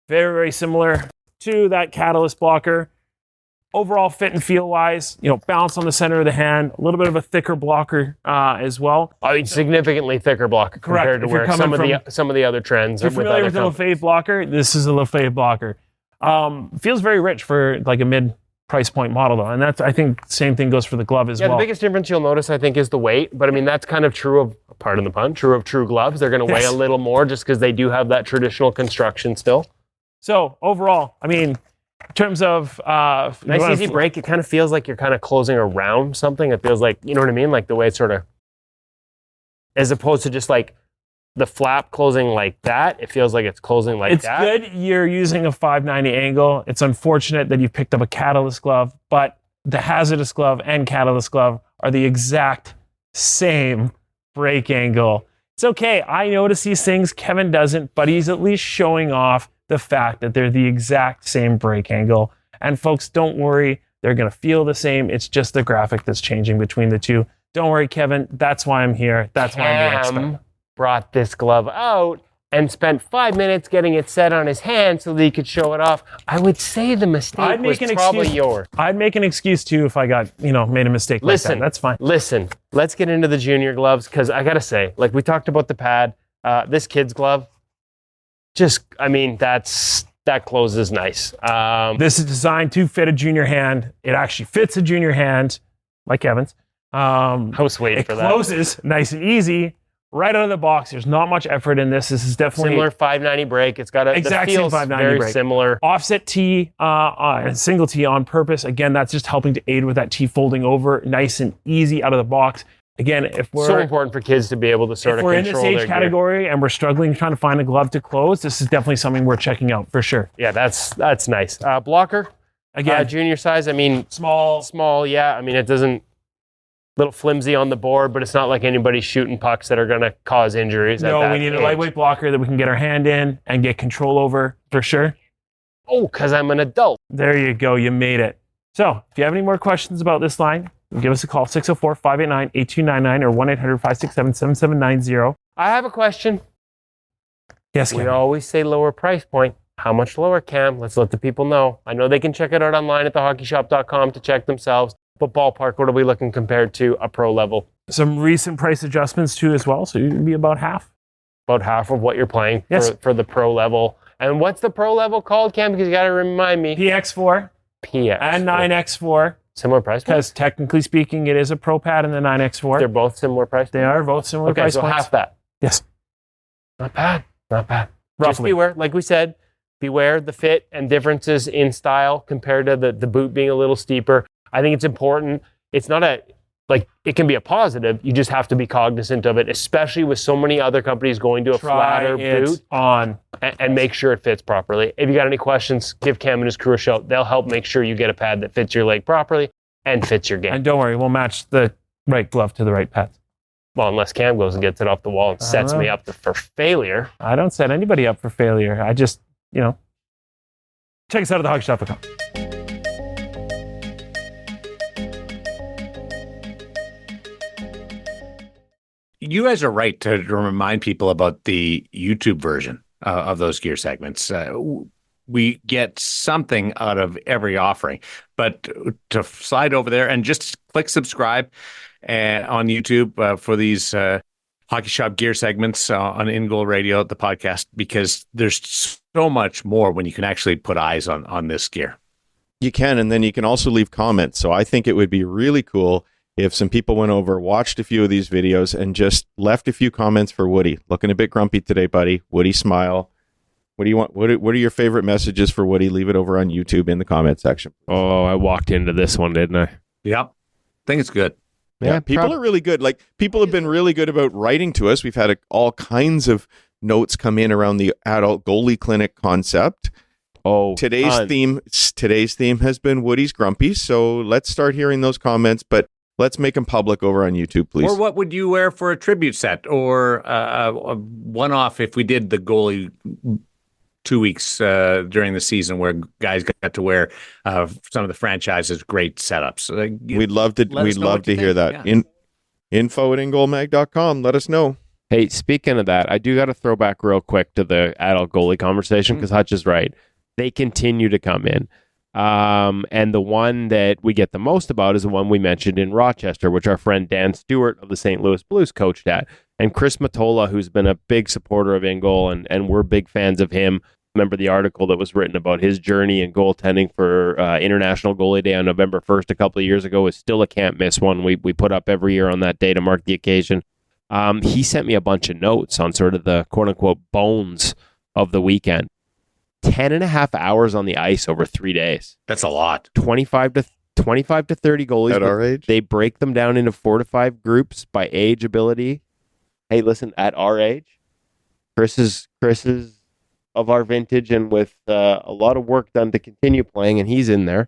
[SPEAKER 4] Very, very similar to that Catalyst blocker. Overall fit and feel wise, balance on the center of the hand, a little bit of a thicker blocker as well.
[SPEAKER 2] I mean, significantly thicker blocker compared to where some of the other trends.
[SPEAKER 4] If you're familiar with the Lefebvre blocker, this is a Lefebvre blocker. Feels very rich for like a mid price point model though, and that's, I think, same thing goes for the glove as well.
[SPEAKER 2] Yeah, the biggest difference you'll notice, I think, is the weight. But I mean, that's kind of true of, pardon the pun, true of True gloves. They're going to weigh a little more just because they do have that traditional construction still.
[SPEAKER 4] So overall, I mean, in terms of
[SPEAKER 2] nice easy break, it kind of feels like you're kind of closing around something. It feels like, you know what I mean? Like the way it's sort of, as opposed to just like the flap closing like that, it feels like it's closing like that.
[SPEAKER 4] It's good you're using a 590 angle. It's unfortunate that you've picked up a Catalyst glove, but the Hazardous glove and Catalyst glove are the exact same break angle. It's okay. I notice these things. Kevin doesn't, but he's at least showing off the fact that they're the exact same break angle. And folks, don't worry. They're going to feel the same. It's just the graphic that's changing between the two. Don't worry, Kevin. That's why I'm here. That's why I'm the expert.
[SPEAKER 2] Brought this glove out and spent 5 minutes getting it set on his hand so that he could show it off. I would say the mistake was probably yours.
[SPEAKER 4] I'd make an excuse too if I got, made a mistake like that. That's fine.
[SPEAKER 2] Listen, let's get into the junior gloves because I got to say, like we talked about the pad, this kid's glove, that closes nice.
[SPEAKER 4] This is designed to fit a junior hand. It actually fits a junior hand, like Evan's.
[SPEAKER 2] I was waiting for that.
[SPEAKER 4] It closes nice and easy, right out of the box. There's not much effort in this. This is definitely
[SPEAKER 2] Similar 590 break. It's got
[SPEAKER 4] exact
[SPEAKER 2] the feels
[SPEAKER 4] same 590
[SPEAKER 2] very
[SPEAKER 4] break.
[SPEAKER 2] similar.
[SPEAKER 4] Offset tee, and single tee on purpose. Again, that's just helping to aid with that tee folding over, nice and easy out of the box. Again, if we're
[SPEAKER 2] So important for kids to be able to sort
[SPEAKER 4] if
[SPEAKER 2] of
[SPEAKER 4] we're in
[SPEAKER 2] control
[SPEAKER 4] this age
[SPEAKER 2] their gear.
[SPEAKER 4] category and we're struggling trying to find a glove to close, this is definitely something we're checking out for sure.
[SPEAKER 2] Yeah, that's nice. Blocker,
[SPEAKER 4] Again,
[SPEAKER 2] junior size. I mean, small. Yeah, I mean it doesn't. Little flimsy on the board, but it's not like anybody's shooting pucks that are going to cause injuries.
[SPEAKER 4] no, we need a lightweight blocker that we can get our hand in and get control over for sure.
[SPEAKER 2] Oh, because I'm an adult.
[SPEAKER 4] There you go. You made it. So if you have any more questions about this line, give us a call, 604-589-8299 or 1-800-567-7790.
[SPEAKER 2] I have a question.
[SPEAKER 4] Yes,
[SPEAKER 2] We
[SPEAKER 4] Kevin.
[SPEAKER 2] always say lower price point. How much lower, Cam? Let's let the people know. I know they can check it out online at thehockeyshop.com to check themselves. But ballpark, what are we looking compared to a pro level?
[SPEAKER 4] Some recent price adjustments too as well, so you'd be about half.
[SPEAKER 2] About half of what you're playing
[SPEAKER 4] Yes.
[SPEAKER 2] for the pro level. And what's the pro level called, Cam? Because you got to remind me.
[SPEAKER 4] PX4
[SPEAKER 2] PX.
[SPEAKER 4] and 9X4,
[SPEAKER 2] Similar price point?
[SPEAKER 4] because technically speaking, it is a pro pad in the 9X4.
[SPEAKER 2] They're both similar price
[SPEAKER 4] They are both similar
[SPEAKER 2] Okay,
[SPEAKER 4] price
[SPEAKER 2] so
[SPEAKER 4] points.
[SPEAKER 2] half that.
[SPEAKER 4] Yes,
[SPEAKER 2] Not bad. Not bad. Just
[SPEAKER 4] roughly.
[SPEAKER 2] beware, like we said, beware the fit and differences in style compared to the boot being a little steeper. I think it's important. It's not it can be a positive. You just have to be cognizant of it, especially with so many other companies going to a flatter boot
[SPEAKER 4] on.
[SPEAKER 2] and make sure it fits properly. If you got any questions, give Cam and his crew a shout. They'll help make sure you get a pad that fits your leg properly and fits your game.
[SPEAKER 4] And don't worry, we'll match the right glove to the right pads.
[SPEAKER 2] Well, unless Cam goes and gets it off the wall and sets me up for failure.
[SPEAKER 4] I don't set anybody up for failure. I just, check us out at thehockeyshop.com.
[SPEAKER 1] You guys are right to remind people about the YouTube version of those gear segments. We get something out of every offering, but to slide over there and just click subscribe on YouTube for these Hockey Shop gear segments on InGoal Radio, the podcast, because there's so much more when you can actually put eyes on this gear.
[SPEAKER 3] You can, and then you can also leave comments. So I think it would be really cool if some people went over, watched a few of these videos, and just left a few comments for Woody. Looking a bit grumpy today, buddy. Woody, smile. What do you want? What are your favorite messages for Woody? Leave it over on YouTube in the comment section.
[SPEAKER 2] Oh, I walked into this one, didn't I?
[SPEAKER 1] Yep. I think it's good.
[SPEAKER 3] Yeah, people are really good. Like, people have been really good about writing to us. We've had all kinds of notes come in around the adult goalie clinic concept.
[SPEAKER 2] Oh,
[SPEAKER 3] Today's theme has been Woody's grumpy. So let's start hearing those comments, but let's make them public over on YouTube, please.
[SPEAKER 1] Or what would you wear for a tribute set, or a one-off if we did the goalie 2 weeks during the season where guys got to wear some of the franchise's great setups.
[SPEAKER 3] We'd love to hear that.
[SPEAKER 1] Yeah.
[SPEAKER 3] Info at ingoalmag.com. Let us know.
[SPEAKER 2] Hey, speaking of that, I do got to throw back real quick to the adult goalie conversation because Hutch is right. They continue to come in. And the one that we get the most about is the one we mentioned in Rochester, which our friend Dan Stewart of the St. Louis Blues coached at. And Chris Matola, who's been a big supporter of InGoal, and we're big fans of him. Remember the article that was written about his journey in goaltending for International Goalie Day on November 1st a couple of years ago is still a can't miss one. We put up every year on that day to mark the occasion. He sent me a bunch of notes on sort of the quote-unquote bones of the weekend. 10 and a half hours on the ice over 3 days.
[SPEAKER 1] That's a lot.
[SPEAKER 2] 25 to 30 goalies.
[SPEAKER 3] At our age?
[SPEAKER 2] They break them down into 4 to 5 groups by age, ability. Hey, listen, at our age, Chris is of our vintage and with a lot of work done to continue playing, and he's in there.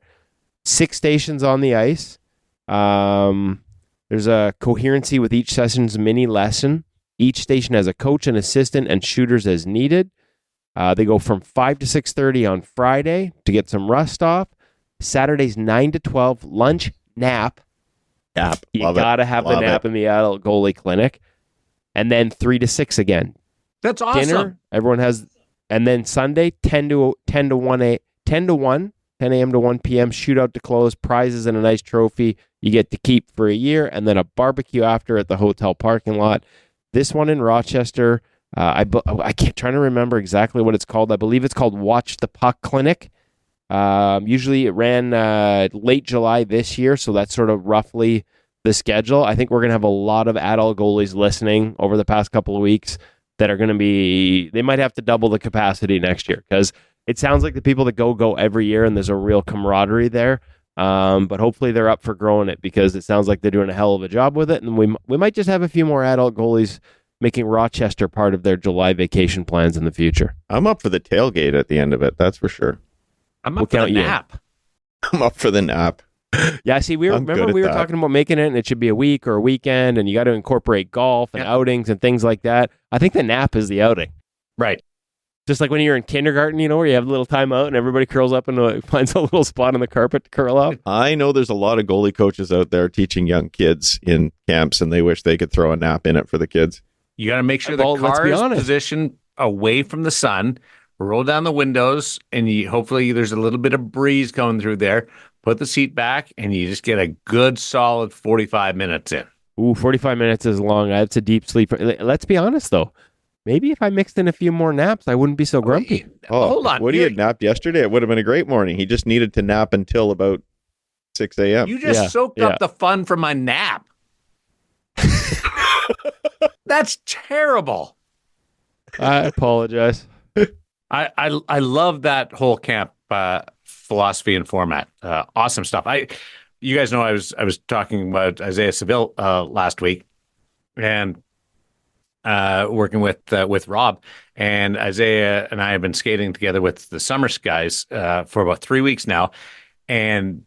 [SPEAKER 2] 6 stations on the ice. There's a coherency with each session's mini lesson. Each station has a coach, an assistant, and shooters as needed. They go from 5 to 6:30 on Friday to get some rust off. Saturdays 9 to 12, lunch, nap. You gotta have the nap in the adult goalie clinic. And then 3 to 6 again.
[SPEAKER 1] That's awesome.
[SPEAKER 2] Dinner, everyone has, and then Sunday 10 a.m. to 1 p.m. shootout to close, prizes and a nice trophy you get to keep for a year, and then a barbecue after at the hotel parking lot. This one in Rochester, I can't trying to remember exactly what it's called. I believe it's called Watch the Puck Clinic. Usually it ran late July this year, so that's sort of roughly the schedule. I think we're going to have a lot of adult goalies listening over the past couple of weeks that are going to be, they might have to double the capacity next year, because it sounds like the people that go every year, and there's a real camaraderie there. But hopefully they're up for growing it, because it sounds like they're doing a hell of a job with it. And we might just have a few more adult goalies making Rochester part of their July vacation plans in the future.
[SPEAKER 3] I'm up for the tailgate at the end of it. That's for sure.
[SPEAKER 1] I'm up for the nap.
[SPEAKER 3] I'm up for the nap.
[SPEAKER 2] Yeah, see, we were talking about making it, and it should be a week or a weekend, and you got to incorporate golf and outings and things like that. I think the nap is the outing.
[SPEAKER 1] Right.
[SPEAKER 2] Just like when you're in kindergarten, where you have a little time out and everybody curls up and finds a little spot on the carpet to curl up.
[SPEAKER 3] I know there's a lot of goalie coaches out there teaching young kids in camps, and they wish they could throw a nap in it for the kids.
[SPEAKER 1] You got to make sure the car is positioned away from the sun. Roll down the windows, and hopefully there's a little bit of breeze coming through there. Put the seat back, and you just get a good, solid 45 minutes in.
[SPEAKER 2] Ooh, 45 minutes is long. That's a deep sleep. Let's be honest, though. Maybe if I mixed in a few more naps, I wouldn't be so grumpy.
[SPEAKER 3] Hold on. Woody had napped yesterday. It would have been a great morning. He just needed to nap until about 6 a.m.
[SPEAKER 1] You just soaked up the fun from my nap. That's terrible.
[SPEAKER 2] I apologize.
[SPEAKER 1] I love that whole camp philosophy and format. Awesome stuff. You guys know I was talking about Isaiah Seville last week, and working with Rob, and Isaiah and I have been skating together with the Summer guys for about 3 weeks now. And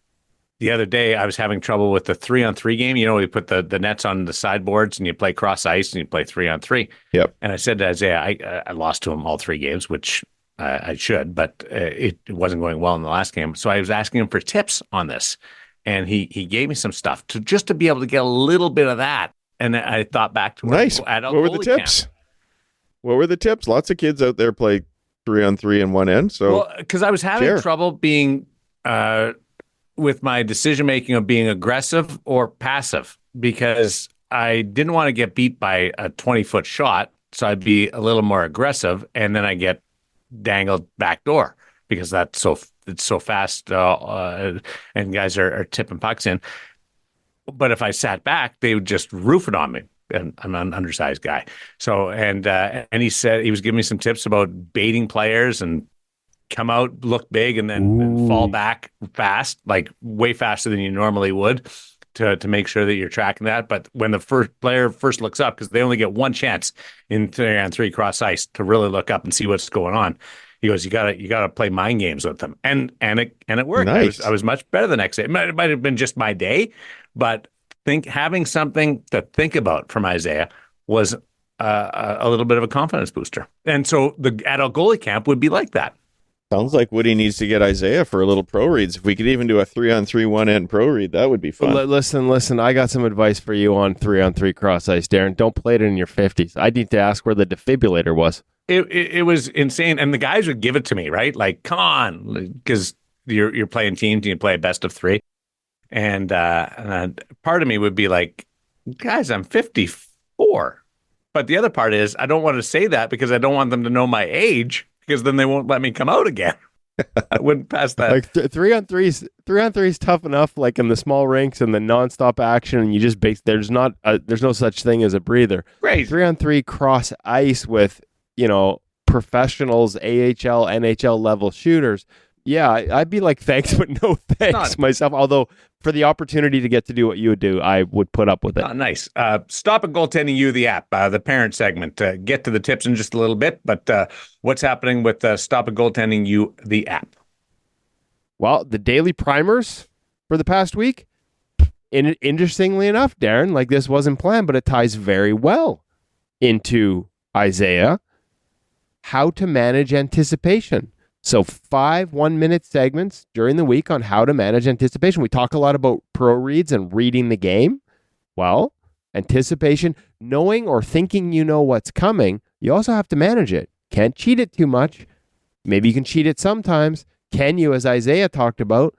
[SPEAKER 1] the other day I was having trouble with the 3-on-3 game. We put the nets on the sideboards, and you play cross ice, and you play 3-on-3.
[SPEAKER 3] Yep.
[SPEAKER 1] And I said to Isaiah, I lost to him all 3 games, which I should, but it wasn't going well in the last game. So I was asking him for tips on this, and he gave me some stuff to be able to get a little bit of that. And I thought back to
[SPEAKER 3] nice. What were the tips? Camp. What were the tips? Lots of kids out there play 3-on-3 in one end. So,
[SPEAKER 1] because I was having trouble being with my decision making of being aggressive or passive, because I didn't want to get beat by a 20-foot shot, so I'd be a little more aggressive, and then I get dangled back door because it's so fast, and guys are tipping pucks in. But if I sat back, they would just roof it on me. And I'm an undersized guy. So, and he said, he was giving me some tips about baiting players and come out, look big, and then fall back fast, like way faster than you normally would, to make sure that you're tracking that. But when the first player first looks up, because they only get one chance in 3-on-3 cross ice to really look up and see what's going on, he goes, you gotta play mind games with them, and it worked.
[SPEAKER 3] Nice.
[SPEAKER 1] I was much better the next day. It might have been just my day, but having something to think about from Isaiah was a little bit of a confidence booster. And so the adult goalie camp would be like that.
[SPEAKER 3] Sounds like Woody needs to get Isaiah for a little pro reads. If we could even do a 3-on-3 one-end pro read, that would be fun.
[SPEAKER 2] Listen. I got some advice for you on 3-on-3 cross ice, Darren. Don't play it in your 50s. I need to ask where the defibrillator was.
[SPEAKER 1] It was insane, and the guys would give it to me, right? Like, come on, because you're playing teams and you play a best of 3, and part of me would be like, guys, I'm 54, but the other part is I don't want to say that because I don't want them to know my age, because then they won't let me come out again. I wouldn't pass that.
[SPEAKER 2] Like 3-on-3 is tough enough, like in the small rinks and the nonstop action, and you just there's no such thing as a breather.
[SPEAKER 1] Right.
[SPEAKER 2] 3-on-3 cross ice with professionals, AHL, NHL level shooters. Yeah, I'd be like, thanks, but no thanks myself. Although for the opportunity to get to do what you would do, I would put up with it.
[SPEAKER 1] Nice. Stop at Goaltending You, the app, the parent segment. Get to the tips in just a little bit, but what's happening with Stop at Goaltending You, the app?
[SPEAKER 2] Well, the daily primers for the past week, interestingly enough, Darren, like this wasn't planned, but it ties very well into Isaiah, how to manage anticipation. So 5 1-minute segments during the week on how to manage anticipation. We talk a lot about pro reads and reading the game. Well, anticipation, knowing or thinking you know what's coming, you also have to manage it. Can't cheat it too much. Maybe you can cheat it sometimes. Can you, as Isaiah talked about,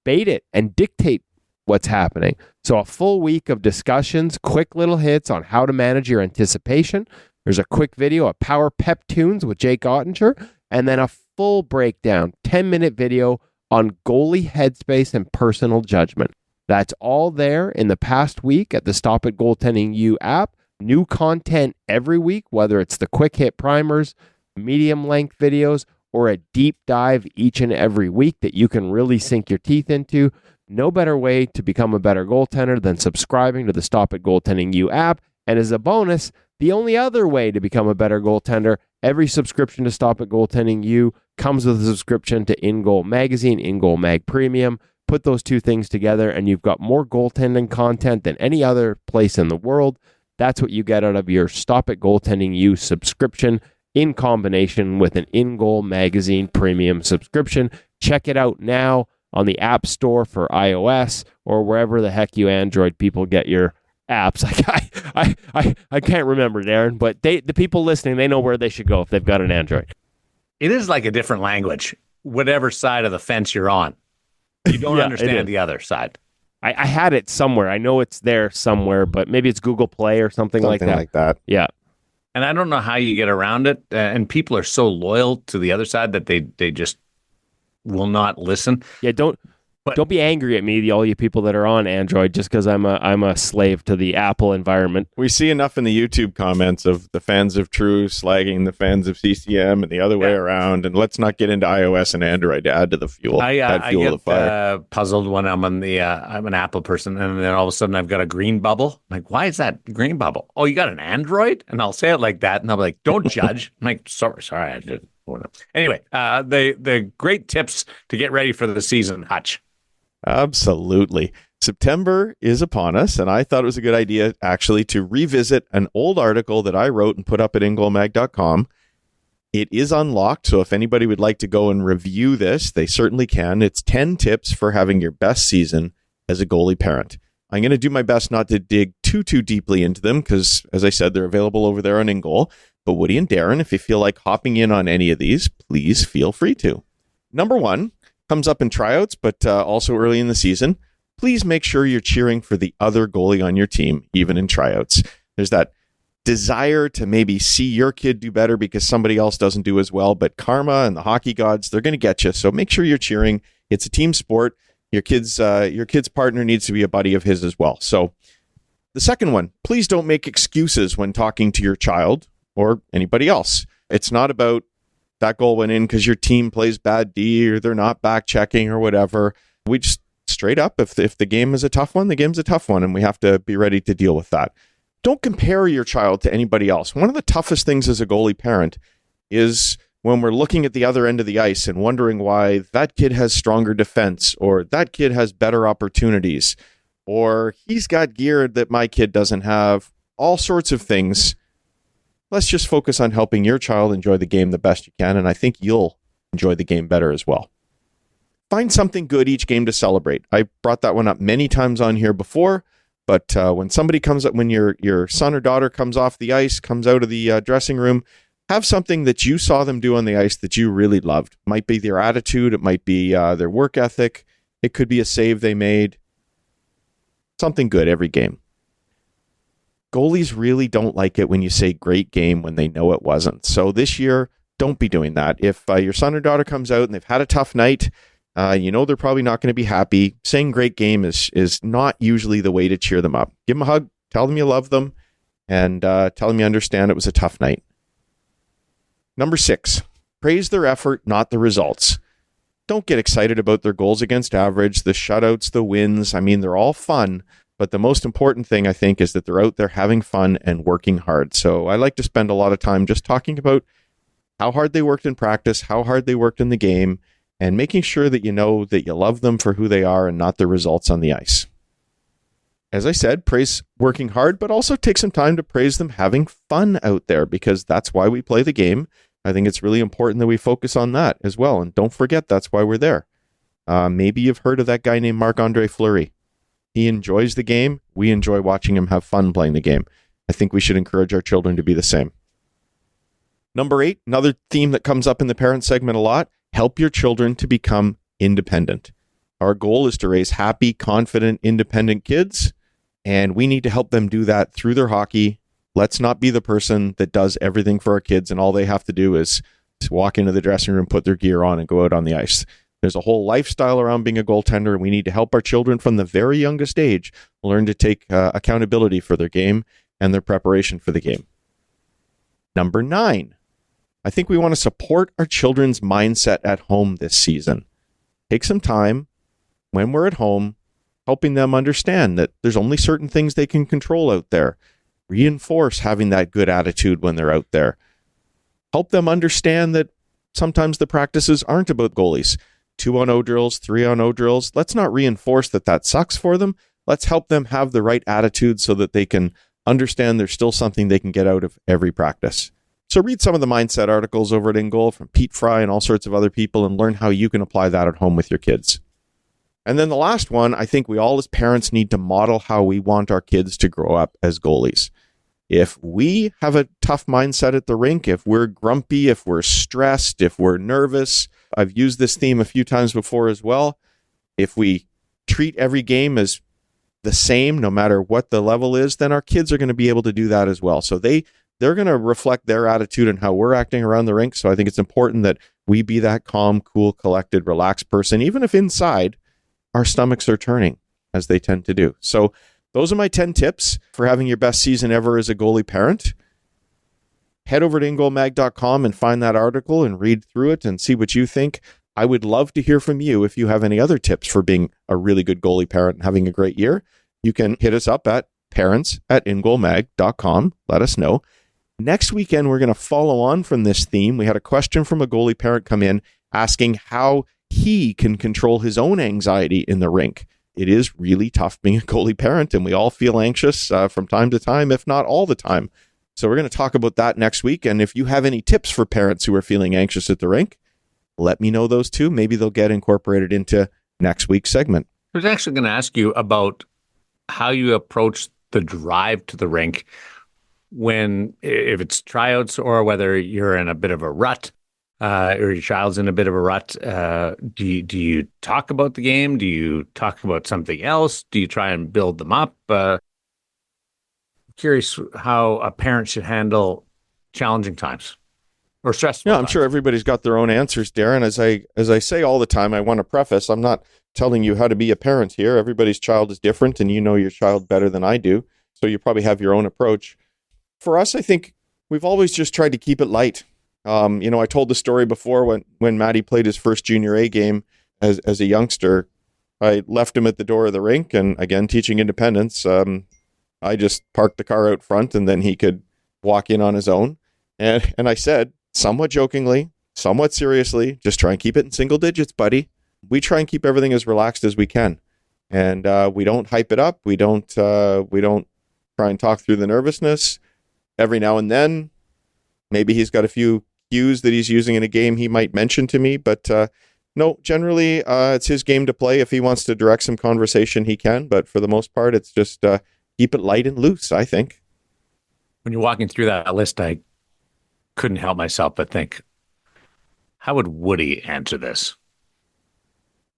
[SPEAKER 2] bait it and dictate what's happening? So a full week of discussions, quick little hits on how to manage your anticipation. There's a quick video of Power Pep Tunes with Jake Ottinger, and then a full breakdown, 10-minute video on goalie headspace and personal judgment. That's all there in the past week at the Stop It Goaltending U app. New content every week, whether it's the quick hit primers, medium length videos, or a deep dive each and every week that you can really sink your teeth into. No better way to become a better goaltender than subscribing to the Stop It Goaltending U app. And as a bonus, the only other way to become a better goaltender, every subscription to Stop It Goaltending U comes with a subscription to InGoal Magazine, InGoal Mag Premium. Put those two things together and you've got more goaltending content than any other place in the world. That's what you get out of your Stop It Goaltending U subscription in combination with an InGoal Magazine Premium subscription. Check it out now on the App Store for iOS or wherever the heck you Android people get your apps. I can't remember, Darren, but the people listening, they know where they should go if they've got an Android.
[SPEAKER 1] It is like a different language, whatever side of the fence you're on. You don't understand the other side.
[SPEAKER 2] I had it somewhere. I know it's there somewhere, but maybe it's Google Play or something like that. Yeah.
[SPEAKER 1] And I don't know how you get around it. And people are so loyal to the other side that they just will not listen.
[SPEAKER 2] Yeah, don't be angry at me, all you people that are on Android, just because I'm a slave to the Apple environment.
[SPEAKER 3] We see enough in the YouTube comments of the fans of True slagging the fans of CCM and the other way around. And let's not get into iOS and Android to add to the fuel.
[SPEAKER 1] I get puzzled when I'm on the I'm an Apple person, and then all of a sudden I've got a green bubble. I'm like, why is that green bubble? Oh, you got an Android? And I'll say it like that, and I'll be like, don't judge. I'm like, sorry, I did. Anyway, the great tips to get ready for the season, Hutch.
[SPEAKER 3] Absolutely. September is upon us, and I thought it was a good idea actually to revisit an old article that I wrote and put up at ingoalmag.com. It is unlocked, so if anybody would like to go and review this, they certainly can. It's 10 tips for having your best season as a goalie parent. I'm going to do my best not to dig too deeply into them because, as I said, they're available over there on InGoal. But Woody and Darren, if you feel like hopping in on any of these, please feel free to. Number 1 comes up in tryouts, but also early in the season. Please make sure you're cheering for the other goalie on your team, even in tryouts. There's that desire to maybe see your kid do better because somebody else doesn't do as well, but karma and the hockey gods, they're going to get you. So make sure you're cheering. It's a team sport. Your kid's partner needs to be a buddy of his as well. So the second one, please don't make excuses when talking to your child or anybody else. It's not about that goal went in because your team plays bad D or they're not back checking or whatever. We just straight up, if the game is a tough one, the game's a tough one, and we have to be ready to deal with that. Don't compare your child to anybody else. One of the toughest things as a goalie parent is when we're looking at the other end of the ice and wondering why that kid has stronger defense or that kid has better opportunities or he's got gear that my kid doesn't have, all sorts of things. Let's just focus on helping your child enjoy the game the best you can, and I think you'll enjoy the game better as well. Find something good each game to celebrate. I brought that one up many times on here before, but when somebody comes up, when your son or daughter comes off the ice, comes out of the dressing room, have something that you saw them do on the ice that you really loved. It might be their attitude, it might be their work ethic, it could be a save they made. Something good every game. Goalies really don't like it when you say great game when they know it wasn't. So this year, don't be doing that. If your son or daughter comes out and they've had a tough night, they're probably not going to be happy. Saying great game is not usually the way to cheer them up. Give them a hug, tell them you love them, and tell them you understand it was a tough night. Number 6, praise their effort, not the results. Don't get excited about their goals against average, the shutouts, the wins. I mean, they're all fun. But the most important thing, I think, is that they're out there having fun and working hard. So I like to spend a lot of time just talking about how hard they worked in practice, how hard they worked in the game, and making sure that you know that you love them for who they are and not the results on the ice. As I said, praise working hard, but also take some time to praise them having fun out there because that's why we play the game. I think it's really important that we focus on that as well. And don't forget, that's why we're there. Maybe you've heard of that guy named Marc-Andre Fleury. He enjoys the game. We enjoy watching him have fun playing the game. I think we should encourage our children to be the same. Number 8, another theme that comes up in the parent segment a lot, help your children to become independent. Our goal is to raise happy, confident, independent kids, and we need to help them do that through their hockey, Let's not be the person that does everything for our kids and all they have to do is walk into the dressing room, put their gear on, and go out on the ice. There's a whole lifestyle around being a goaltender, and we need to help our children from the very youngest age learn to take accountability for their game and their preparation for the game. Number 9, I think we want to support our children's mindset at home this season. Take some time when we're at home, helping them understand that there's only certain things they can control out there. Reinforce having that good attitude when they're out there. Help them understand that sometimes the practices aren't about goalies. 2-on-0 drills, 3-on-0 drills. Let's not reinforce that sucks for them. Let's help them have the right attitude so that they can understand there's still something they can get out of every practice. So read some of the mindset articles over at InGoal from Pete Fry and all sorts of other people and learn how you can apply that at home with your kids. And then the last one, I think we all as parents need to model how we want our kids to grow up as goalies. If we have a tough mindset at the rink, if we're grumpy, if we're stressed, if we're nervous, I've used this theme a few times before as well. If we treat every game as the same, no matter what the level is, then our kids are going to be able to do that as well. So they're going to reflect their attitude and how we're acting around the rink. So I think it's important that we be that calm, cool, collected, relaxed person, even if inside our stomachs are turning, as they tend to do. So those are my 10 tips for having your best season ever as a goalie parent. Head over to ingoalmag.com and find that article and read through it and see what you think. I would love to hear from you if you have any other tips for being a really good goalie parent and having a great year. You can hit us up at parents@ingoalmag.com. Let us know. Next weekend, we're going to follow on from this theme. We had a question from a goalie parent come in asking how he can control his own anxiety in the rink. It is really tough being a goalie parent, and we all feel anxious from time to time, if not all the time. So we're going to talk about that next week. And if you have any tips for parents who are feeling anxious at the rink, let me know those too. Maybe they'll get incorporated into next week's segment.
[SPEAKER 1] I was actually going to ask you about how you approach the drive to the rink if it's tryouts or whether you're in a bit of a rut. Or your child's in a bit of a rut. Do you talk about the game? Do you talk about something else? Do you try and build them up? Curious how a parent should handle challenging times or stressful
[SPEAKER 3] Yeah, I'm
[SPEAKER 1] times.
[SPEAKER 3] sure everybody's got their own answers, Darren. As I say all the time, I want to preface, I'm not telling you how to be a parent here. Everybody's child is different, and you know your child better than I do. So you probably have your own approach. For us, I think we've always just tried to keep it light. I told the story before when Matty played his first junior A game as a youngster. I left him at the door of the rink, and again, teaching independence, I just parked the car out front, and then he could walk in on his own. And I said, somewhat jokingly, somewhat seriously, just try and keep it in single digits, buddy. We try and keep everything as relaxed as we can, and we don't hype it up. We don't try and talk through the nervousness. Every now and then, maybe he's got a few cues that he's using in a game he might mention to me, but no, generally it's his game to play. If he wants to direct some conversation, he can, but for the most part, it's just keep it light and loose, I think.
[SPEAKER 1] When you're walking through that list, I couldn't help myself but think, how would Woody answer this?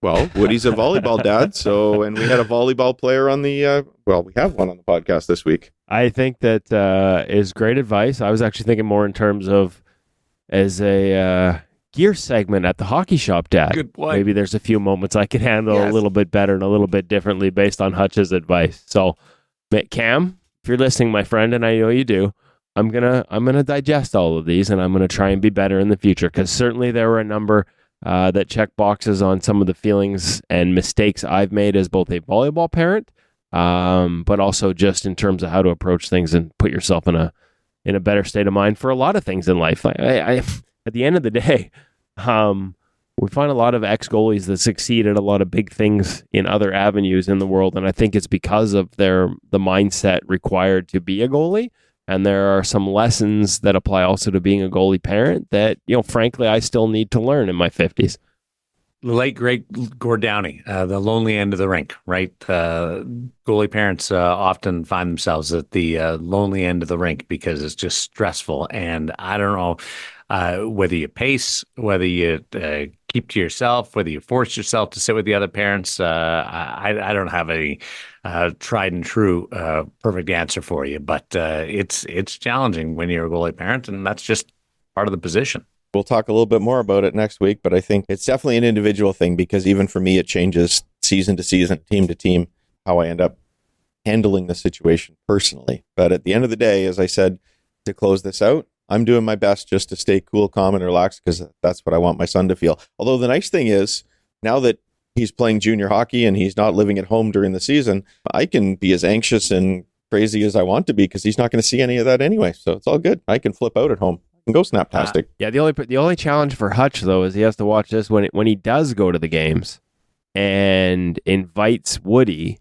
[SPEAKER 3] Well, Woody's a volleyball dad, and we had a volleyball player on the, we have one on the podcast this week.
[SPEAKER 2] I think that is great advice. I was actually thinking more in terms of as a gear segment at the hockey shop, Dad.
[SPEAKER 1] Good point.
[SPEAKER 2] Maybe there's a few moments I can handle a little bit better and a little bit differently based on Hutch's advice. So, Cam, if you're listening, my friend, and I know you do, I'm gonna digest all of these, and I'm gonna try and be better in the future, because certainly there were a number that check boxes on some of the feelings and mistakes I've made as both a volleyball parent, but also just in terms of how to approach things and put yourself in a better state of mind for a lot of things in life. I at the end of the day, we find a lot of ex-goalies that succeed at a lot of big things in other avenues in the world, and I think it's because of the mindset required to be a goalie. And there are some lessons that apply also to being a goalie parent that, frankly, I still need to learn in my 50s.
[SPEAKER 1] The late, great Gord Downey, the lonely end of the rink, right? Goalie parents often find themselves at the lonely end of the rink because it's just stressful. And I don't know whether you pace, whether you keep to yourself, whether you force yourself to sit with the other parents. I don't have any tried and true perfect answer for you, but it's challenging when you're a goalie parent, and that's just part of the position.
[SPEAKER 3] We'll talk a little bit more about it next week, but I think it's definitely an individual thing because even for me, it changes season to season, team to team, how I end up handling the situation personally. But at the end of the day, as I said, to close this out, I'm doing my best just to stay cool, calm, and relaxed because that's what I want my son to feel. Although the nice thing is, now that he's playing junior hockey and he's not living at home during the season, I can be as anxious and crazy as I want to be because he's not going to see any of that anyway. So it's all good. I can flip out at home. Go snaptastic.
[SPEAKER 2] Yeah, the only challenge for Hutch though is he has to watch this when he does go to the games and invites Woody.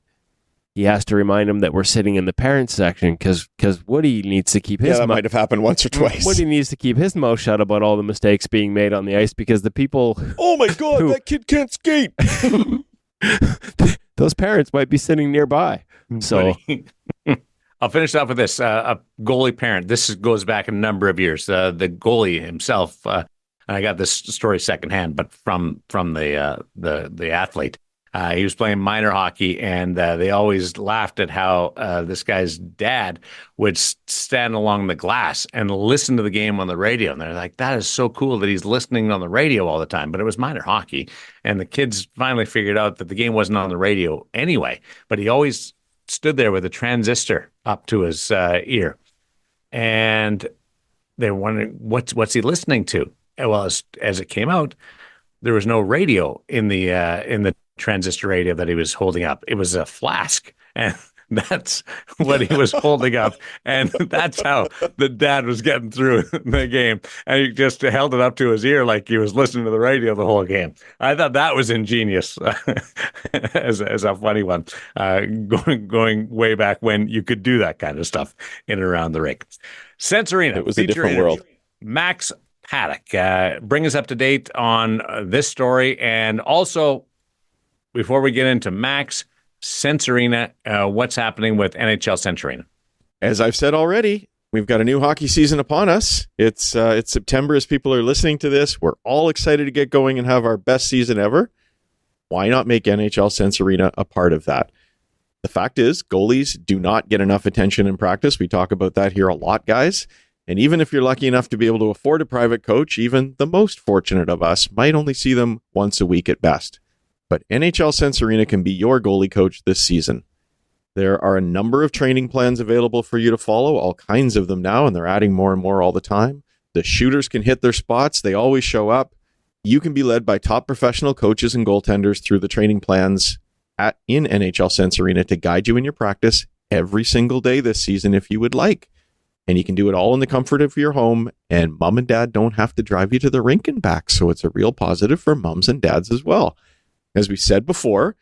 [SPEAKER 2] He has to remind him that we're sitting in the parents section because Woody needs to keep his.
[SPEAKER 3] That might have happened once or twice.
[SPEAKER 2] Woody needs to keep his mouth shut about all the mistakes being made on the ice because the people.
[SPEAKER 3] Oh my God, that kid can't skate.
[SPEAKER 2] Those parents might be sitting nearby. So.
[SPEAKER 1] I'll finish off with this. A goalie parent. This goes back a number of years. The goalie himself, and I got this story secondhand, but from the athlete. He was playing minor hockey, and they always laughed at how this guy's dad would stand along the glass and listen to the game on the radio. And they're like, that is so cool that he's listening on the radio all the time. But it was minor hockey. And the kids finally figured out that the game wasn't on the radio anyway. But he always stood there with a transistor up to his ear, and they're wondering what's he listening to. And well, as it came out, there was no radio in the transistor radio that he was holding up. It was a flask, and that's what he was holding up, and that's how the dad was getting through the game. And he just held it up to his ear like he was listening to the radio the whole game. I thought that was ingenious, as a funny one, going way back when you could do that kind of stuff in and around the rink. Sense Arena.
[SPEAKER 3] It was a different world.
[SPEAKER 1] Max Paddock, bring us up to date on this story, and also before we get into Max. Sense Arena, what's happening with NHL Sense Arena?
[SPEAKER 3] As I've said already, we've got a new hockey season upon us. It's September as people are listening to this. We're all excited to get going and have our best season ever. Why not make NHL Sense Arena a part of that? The fact is, goalies do not get enough attention in practice. We talk about that here a lot, guys. And even if you're lucky enough to be able to afford a private coach, even the most fortunate of us might only see them once a week at best. But NHL Sense Arena can be your goalie coach this season. There are a number of training plans available for you to follow, all kinds of them now, and they're adding more and more all the time. The shooters can hit their spots. They always show up. You can be led by top professional coaches and goaltenders through the training plans in NHL Sense Arena to guide you in your practice every single day this season if you would like. And you can do it all in the comfort of your home, and mom and dad don't have to drive you to the rink and back, so it's a real positive for moms and dads as well. As we said before,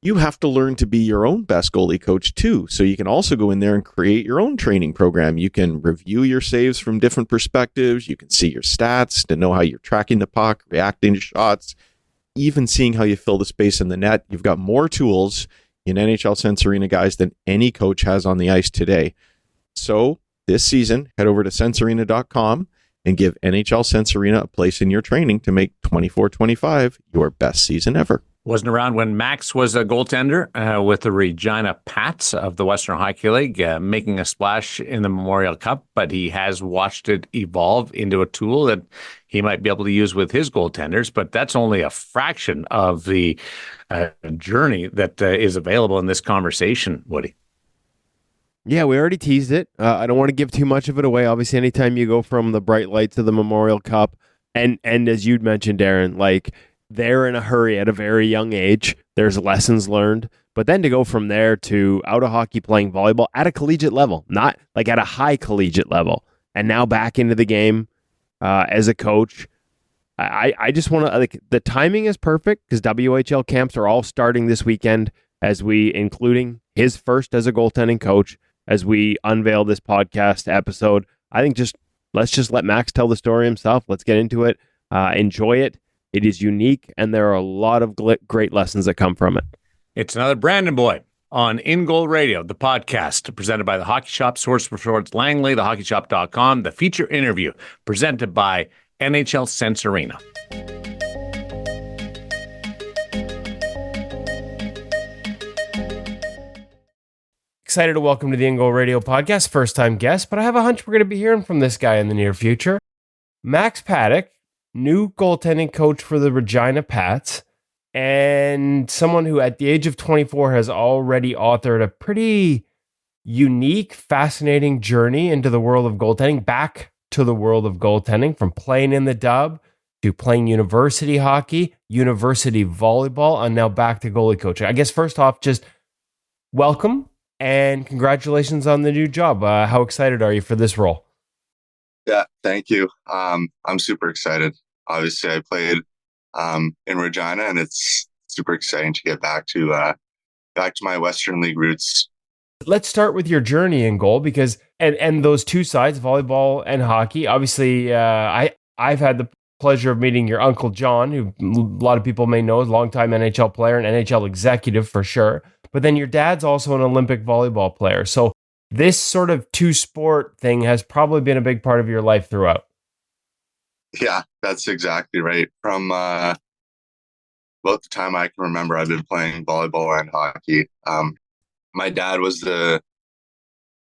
[SPEAKER 3] you have to learn to be your own best goalie coach too. So you can also go in there and create your own training program. You can review your saves from different perspectives. You can see your stats to know how you're tracking the puck, reacting to shots, even seeing how you fill the space in the net. You've got more tools in NHL Sense Arena, guys, than any coach has on the ice today. So this season, head over to sensearena.com and give NHL Sense Arena a place in your training to make 24-25 your best season ever.
[SPEAKER 1] Wasn't around when Max was a goaltender with the Regina Pats of the Western Hockey League, making a splash in the Memorial Cup, but he has watched it evolve into a tool that he might be able to use with his goaltenders, but that's only a fraction of the journey that is available in this conversation, Woody.
[SPEAKER 2] Yeah, we already teased it. I don't want to give too much of it away. Obviously, anytime you go from the bright lights to the Memorial Cup, and as you'd mentioned, Darren, like they're in a hurry at a very young age. There's lessons learned. But then to go from there to out of hockey playing volleyball at a collegiate level, not like at a high collegiate level, and now back into the game as a coach, I just want to, like, the timing is perfect because WHL camps are all starting this weekend including his first as a goaltending coach. As we unveil this podcast episode, I think let's just let Max tell the story himself. Let's get into it. Enjoy it. It is unique, and there are a lot of great lessons that come from it.
[SPEAKER 1] It's another Brandon Boy on InGoal Radio, the podcast presented by the Hockey Shop, source for Shorts Langley, thehockeyshop.com, the feature interview presented by NHL Sense Arena.
[SPEAKER 2] excited to welcome to the InGoal Radio podcast, first-time guest, but I have a hunch we're going to be hearing from this guy in the near future. Max Paddock, new goaltending coach for the Regina Pats, and someone who at the age of 24 has already authored a pretty unique, fascinating journey into the world of goaltending, back to the world of goaltending, from playing in the dub to playing university hockey, university volleyball, and now back to goalie coaching. I guess first off, just welcome and congratulations on the new job. How excited are you for this role?
[SPEAKER 5] Yeah, thank you. I'm super excited. Obviously, I played in Regina, and it's super exciting to get back to my Western League roots.
[SPEAKER 2] Let's start with your journey in goal, because and those two sides, volleyball and hockey. Obviously, I've had the pleasure of meeting your uncle John, who a lot of people may know, is a longtime NHL player and NHL executive for sure. But then your dad's also an Olympic volleyball player. So this sort of two-sport thing has probably been a big part of your life throughout.
[SPEAKER 5] Yeah, that's exactly right. From about the time I can remember, I've been playing volleyball and hockey. My dad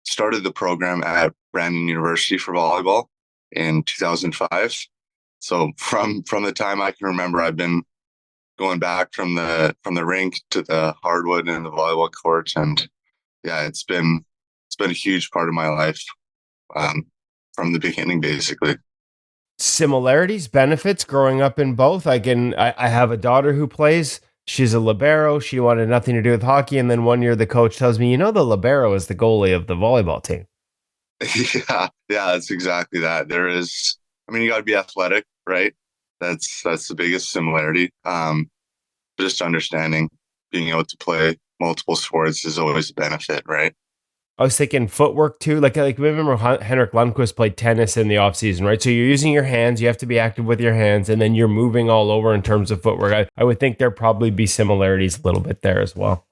[SPEAKER 5] started the program at Brandon University for volleyball in 2005. So from the time I can remember, I've been going back from the rink to the hardwood and the volleyball court, and yeah, it's been a huge part of my life from the beginning, basically.
[SPEAKER 2] Similarities, benefits, growing up in both. I have a daughter who plays. She's a libero. She wanted nothing to do with hockey, and then one year the coach tells me, the libero is the goalie of the volleyball team.
[SPEAKER 5] Yeah, that's exactly that. There is, you got to be athletic, right? That's the biggest similarity. Just understanding being able to play multiple sports is always a benefit, right?
[SPEAKER 2] I was thinking footwork too. Like remember Henrik Lundqvist played tennis in the off season, right? So you're using your hands, you have to be active with your hands, and then you're moving all over in terms of footwork. I would think there probably be similarities a little bit there as well.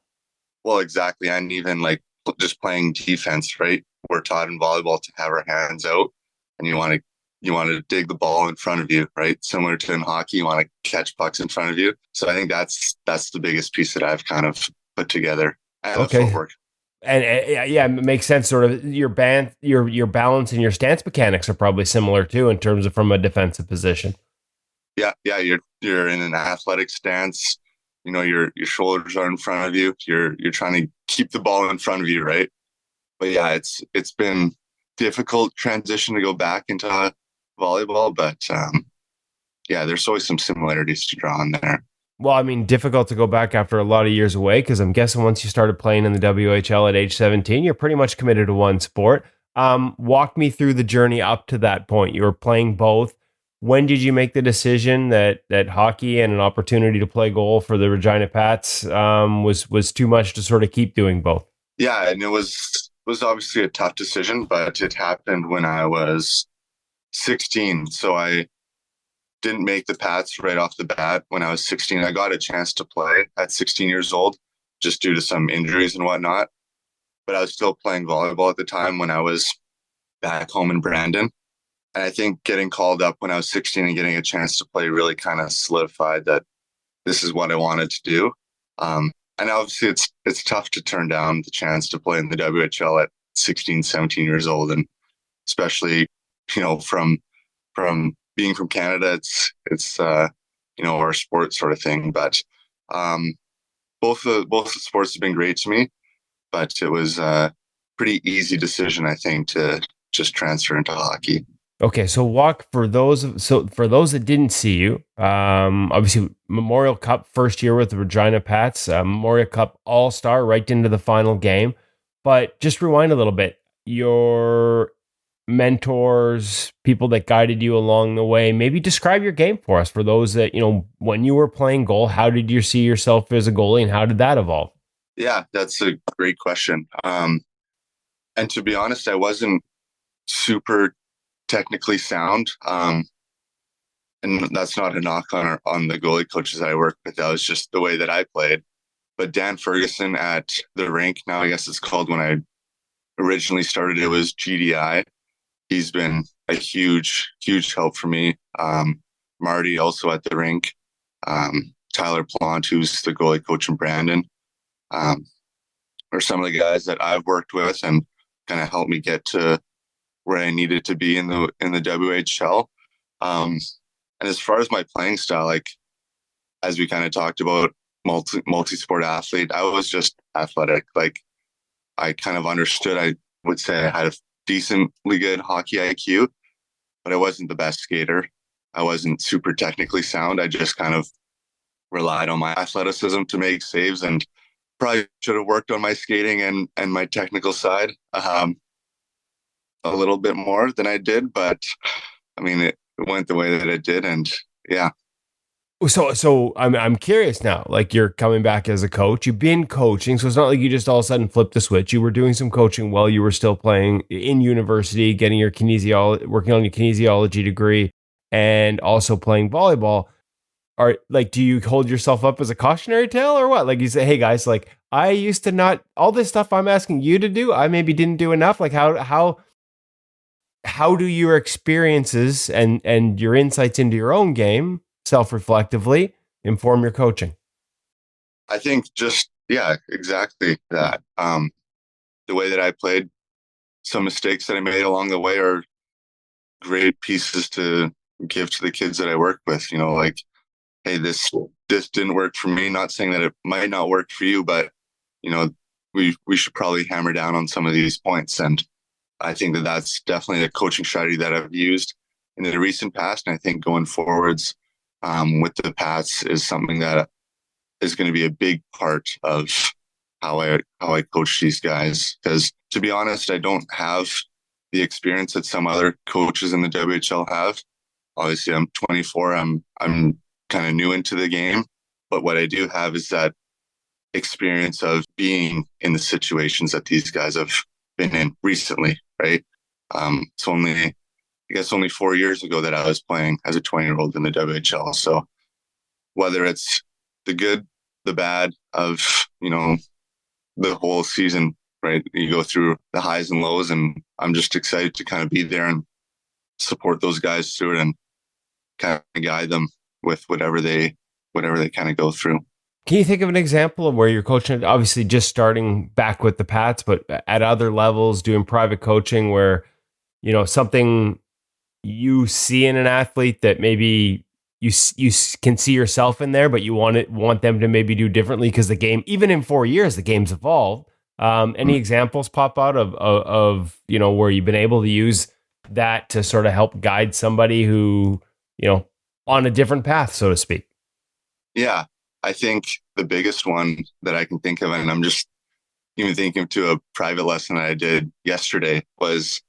[SPEAKER 5] Well, exactly. And even like just playing defense, right? We're taught in volleyball to have our hands out, and you want to dig the ball in front of you, right? Similar to in hockey, you want to catch pucks in front of you. So I think that's the biggest piece that I've kind of put together. And
[SPEAKER 2] okay.
[SPEAKER 5] The footwork.
[SPEAKER 2] And yeah, it makes sense. Sort of your balance and your stance mechanics are probably similar too, in terms of from a defensive position.
[SPEAKER 5] Yeah. You're in an athletic stance. Your shoulders are in front of you. You're trying to keep the ball in front of you, right? But yeah, it's been difficult transition to go back into volleyball, but yeah, there's always some similarities to draw on there.
[SPEAKER 2] Well, difficult to go back after a lot of years away, because I'm guessing once you started playing in the WHL at age 17, you're pretty much committed to one sport. Walk me through the journey up to that point. You were playing both. When did you make the decision that hockey and an opportunity to play goal for the Regina Pats was too much to sort of keep doing both?
[SPEAKER 5] Yeah, and it was obviously a tough decision, but it happened when I was 16. So I didn't make the Pats right off the bat when I was 16. I got a chance to play at 16 years old, just due to some injuries and whatnot. But I was still playing volleyball at the time when I was back home in Brandon. And I think getting called up when I was 16 and getting a chance to play really kind of solidified that this is what I wanted to do. And obviously it's tough to turn down the chance to play in the WHL at 16, 17 years old. And especially, from being from Canada, it's our sport sort of thing. But both the sports have been great to me. But it was a pretty easy decision, I think, to just transfer into hockey.
[SPEAKER 2] Okay, so for those that didn't see you, obviously Memorial Cup first year with the Regina Pats, Memorial Cup All-Star right into the final game. But just rewind a little bit. Your mentors, people that guided you along the way, maybe describe your game for us. For those that, when you were playing goal, how did you see yourself as a goalie and how did that evolve?
[SPEAKER 5] Yeah, that's a great question. And to be honest, I wasn't super technically sound. And that's not a knock on the goalie coaches I work with. That was just the way that I played. But Dan Ferguson at the rink, now I guess it's called, when I originally started, it was GDI. He's been a huge, huge help for me. Marty also at the rink. Tyler Plant, who's the goalie coach in Brandon. or some of the guys that I've worked with and kind of helped me get to where I needed to be in the WHL. And as far as my playing style, like as we kind of talked about, multi-sport athlete, I was just athletic. Like I kind of understood, I would say I had a decently good hockey IQ, but I wasn't the best skater. I wasn't super technically sound. I just kind of relied on my athleticism to make saves, and probably should have worked on my skating and my technical side a little bit more than I did. But I mean, it went the way that it did, and yeah.
[SPEAKER 2] So I'm curious now. Like, you're coming back as a coach. You've been coaching, so it's not like you just all of a sudden flipped the switch. You were doing some coaching while you were still playing in university, getting your working on your kinesiology degree, and also playing volleyball. Do you hold yourself up as a cautionary tale or what? Like, you say, hey guys, like, I used to not, all this stuff I'm asking you to do, I maybe didn't do enough. Like, how do your experiences and your insights into your own game self-reflectively inform your coaching?
[SPEAKER 5] I think yeah, exactly that. The way that I played, some mistakes that I made along the way are great pieces to give to the kids that I work with. Like, hey, this didn't work for me. Not saying that it might not work for you, but we should probably hammer down on some of these points. And I think that that's definitely a coaching strategy that I've used in the recent past. And I think going forwards with the Pats is something that is going to be a big part of how I coach these guys. Because to be honest, I don't have the experience that some other coaches in the WHL have. Obviously, I'm 24. I'm kind of new into the game, but what I do have is that experience of being in the situations that these guys have been in recently, right? It's only 4 years ago that I was playing as a 20-year-old in the WHL. So whether it's the good, the bad of, the whole season, right? You go through the highs and lows, and I'm just excited to kind of be there and support those guys through it and kind of guide them with whatever they kind of go through.
[SPEAKER 2] Can you think of an example of where you're coaching, obviously just starting back with the Pats, but at other levels, doing private coaching where, something you see in an athlete that maybe you can see yourself in there, but you want them to maybe do differently because the game, even in 4 years, the game's evolved. Any examples pop out of where you've been able to use that to sort of help guide somebody who, on a different path, so to speak?
[SPEAKER 5] Yeah, I think the biggest one that I can think of, and I'm just even thinking to a private lesson that I did yesterday, was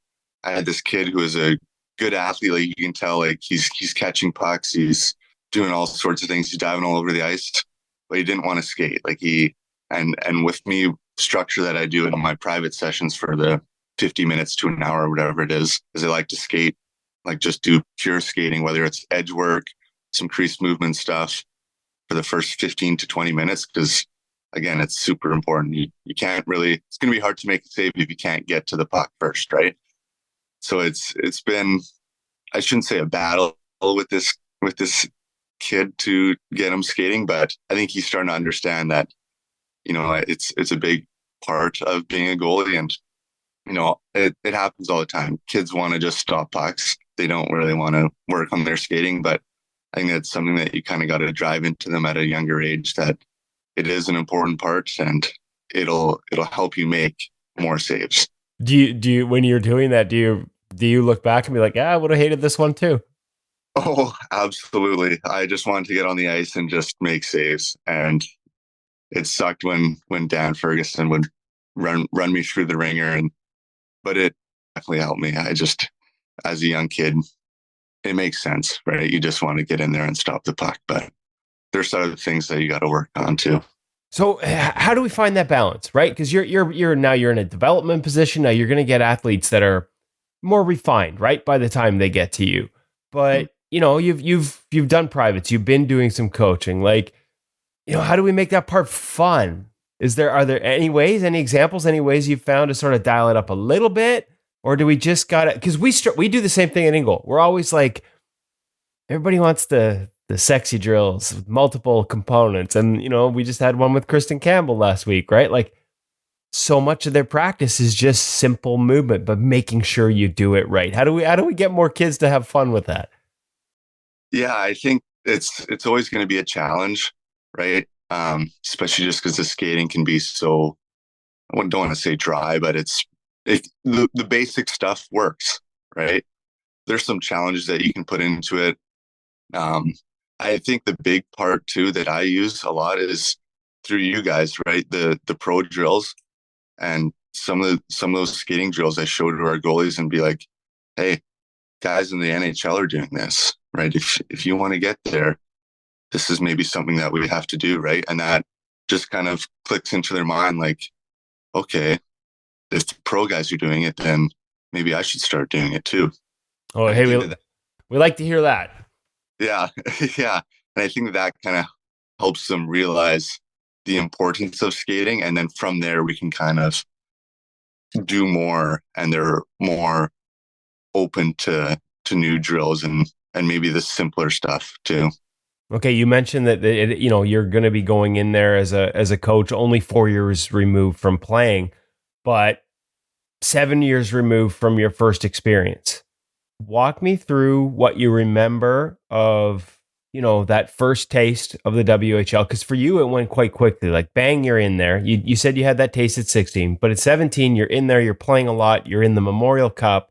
[SPEAKER 5] I had this kid who was a good athlete. Like, you can tell, like, he's catching pucks, he's doing all sorts of things, he's diving all over the ice, but he didn't want to skate. Like, and with me, structure that I do in my private sessions for the 50 minutes to an hour or whatever it is I like to skate, like just do pure skating, whether it's edge work, some crease movement stuff for the first 15 to 20 minutes. Because again, it's super important. You can't really, it's going to be hard to make a save if you can't get to the puck first, right? So it's been, I shouldn't say a battle with this kid to get him skating, but I think he's starting to understand that, it's a big part of being a goalie. And, it happens all the time. Kids want to just stop pucks. They don't really want to work on their skating, but I think that's something that you kind of got to drive into them at a younger age, that it is an important part and it'll help you make more saves.
[SPEAKER 2] Do you when you're doing that, do you look back and be like, I would have hated this one too?
[SPEAKER 5] Oh, absolutely. I just wanted to get on the ice and just make saves. And it sucked when Dan Ferguson would run me through the ringer, but it definitely helped me. I just, as a young kid, it makes sense, right? You just want to get in there and stop the puck, but there's other things that you got to work on too.
[SPEAKER 2] So how do we find that balance, right? Because you're now in a development position. Now you're going to get athletes that are more refined, right, by the time they get to you. But you've done privates, you've been doing some coaching. Like, how do we make that part fun? Are there any examples, any ways you've found to sort of dial it up a little bit? Or do we just got to, because we do the same thing at InGoal. We're always like, everybody wants the sexy drills with multiple components. And, we just had one with Kristen Campbell last week, right? Like, so much of their practice is just simple movement, but making sure you do it right. How do we get more kids to have fun with that?
[SPEAKER 5] Yeah, I think it's always going to be a challenge, right? Especially just because the skating can be so, don't want to say dry, but the basic stuff works, right? There's some challenges that you can put into it. I think the big part too that I use a lot is through you guys, right? The pro drills and some of those skating drills I show to our goalies and be like, hey, guys in the NHL are doing this, right? If you want to get there, this is maybe something that we have to do, right? And that just kind of clicks into their mind, like, okay, if the pro guys are doing it, then maybe I should start doing it too.
[SPEAKER 2] Oh, hey, we like to hear that.
[SPEAKER 5] Yeah, yeah. And I think that kind of helps them realize the importance of skating. And then from there, we can kind of do more, and they're more open to new drills and maybe the simpler stuff too.
[SPEAKER 2] Okay, you mentioned that you're going to be going in there as a coach, only 4 years removed from playing, but 7 years removed from your first experience. Walk me through what you remember of, that first taste of the WHL, because for you, it went quite quickly. Like, bang, you're in there. You said you had that taste at 16, but at 17, you're in there, you're playing a lot, you're in the Memorial Cup,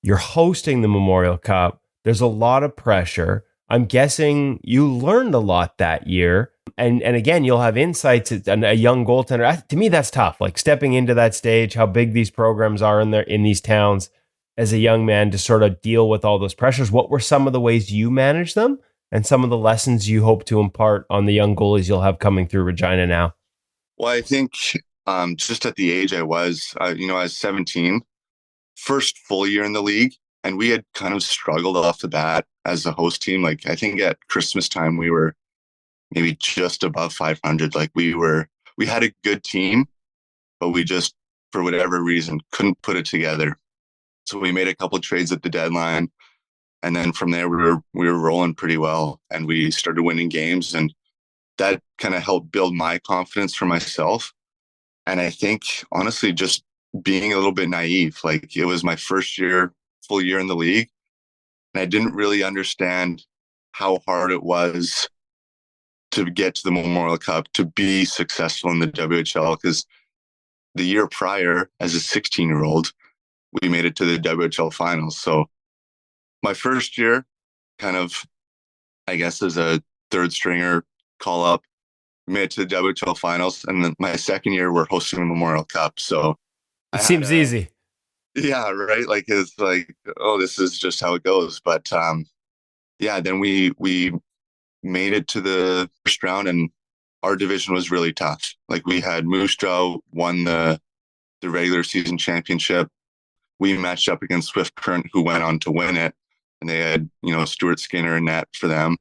[SPEAKER 2] you're hosting the Memorial Cup. There's a lot of pressure. I'm guessing you learned a lot that year. And again, you'll have insights at a young goaltender. To me, that's tough. Like, stepping into that stage, how big these programs are in these towns as a young man to sort of deal with all those pressures. What were some of the ways you managed them and some of the lessons you hope to impart on the young goalies you'll have coming through Regina now?
[SPEAKER 5] Well, I think just at the age I was, I was 17, first full year in the league, and we had kind of struggled off the bat as a host team. Like, I think at Christmas time, we were maybe just above 500. Like, we had a good team, but we just, for whatever reason, couldn't put it together. So we made a couple of trades at the deadline. And then from there, we were rolling pretty well, and we started winning games. And that kind of helped build my confidence for myself. And I think, honestly, just being a little bit naive, like, it was my first full year in the league. And I didn't really understand how hard it was to get to the Memorial Cup, to be successful in the WHL. Because the year prior, as a 16-year-old, we made it to the WHL finals. So my first year, kind of, I guess, as a third stringer call up, we made it to the WHL finals. And then my second year, we're hosting the Memorial Cup. So
[SPEAKER 2] it seems easy.
[SPEAKER 5] Yeah, right. Like, it's like, oh, this is just how it goes. But yeah, then we made it to the first round, and our division was really tough. Like, we had Moose Jaw won the regular season championship. We matched up against Swift Current, who went on to win it, and they had, Stuart Skinner in net for them.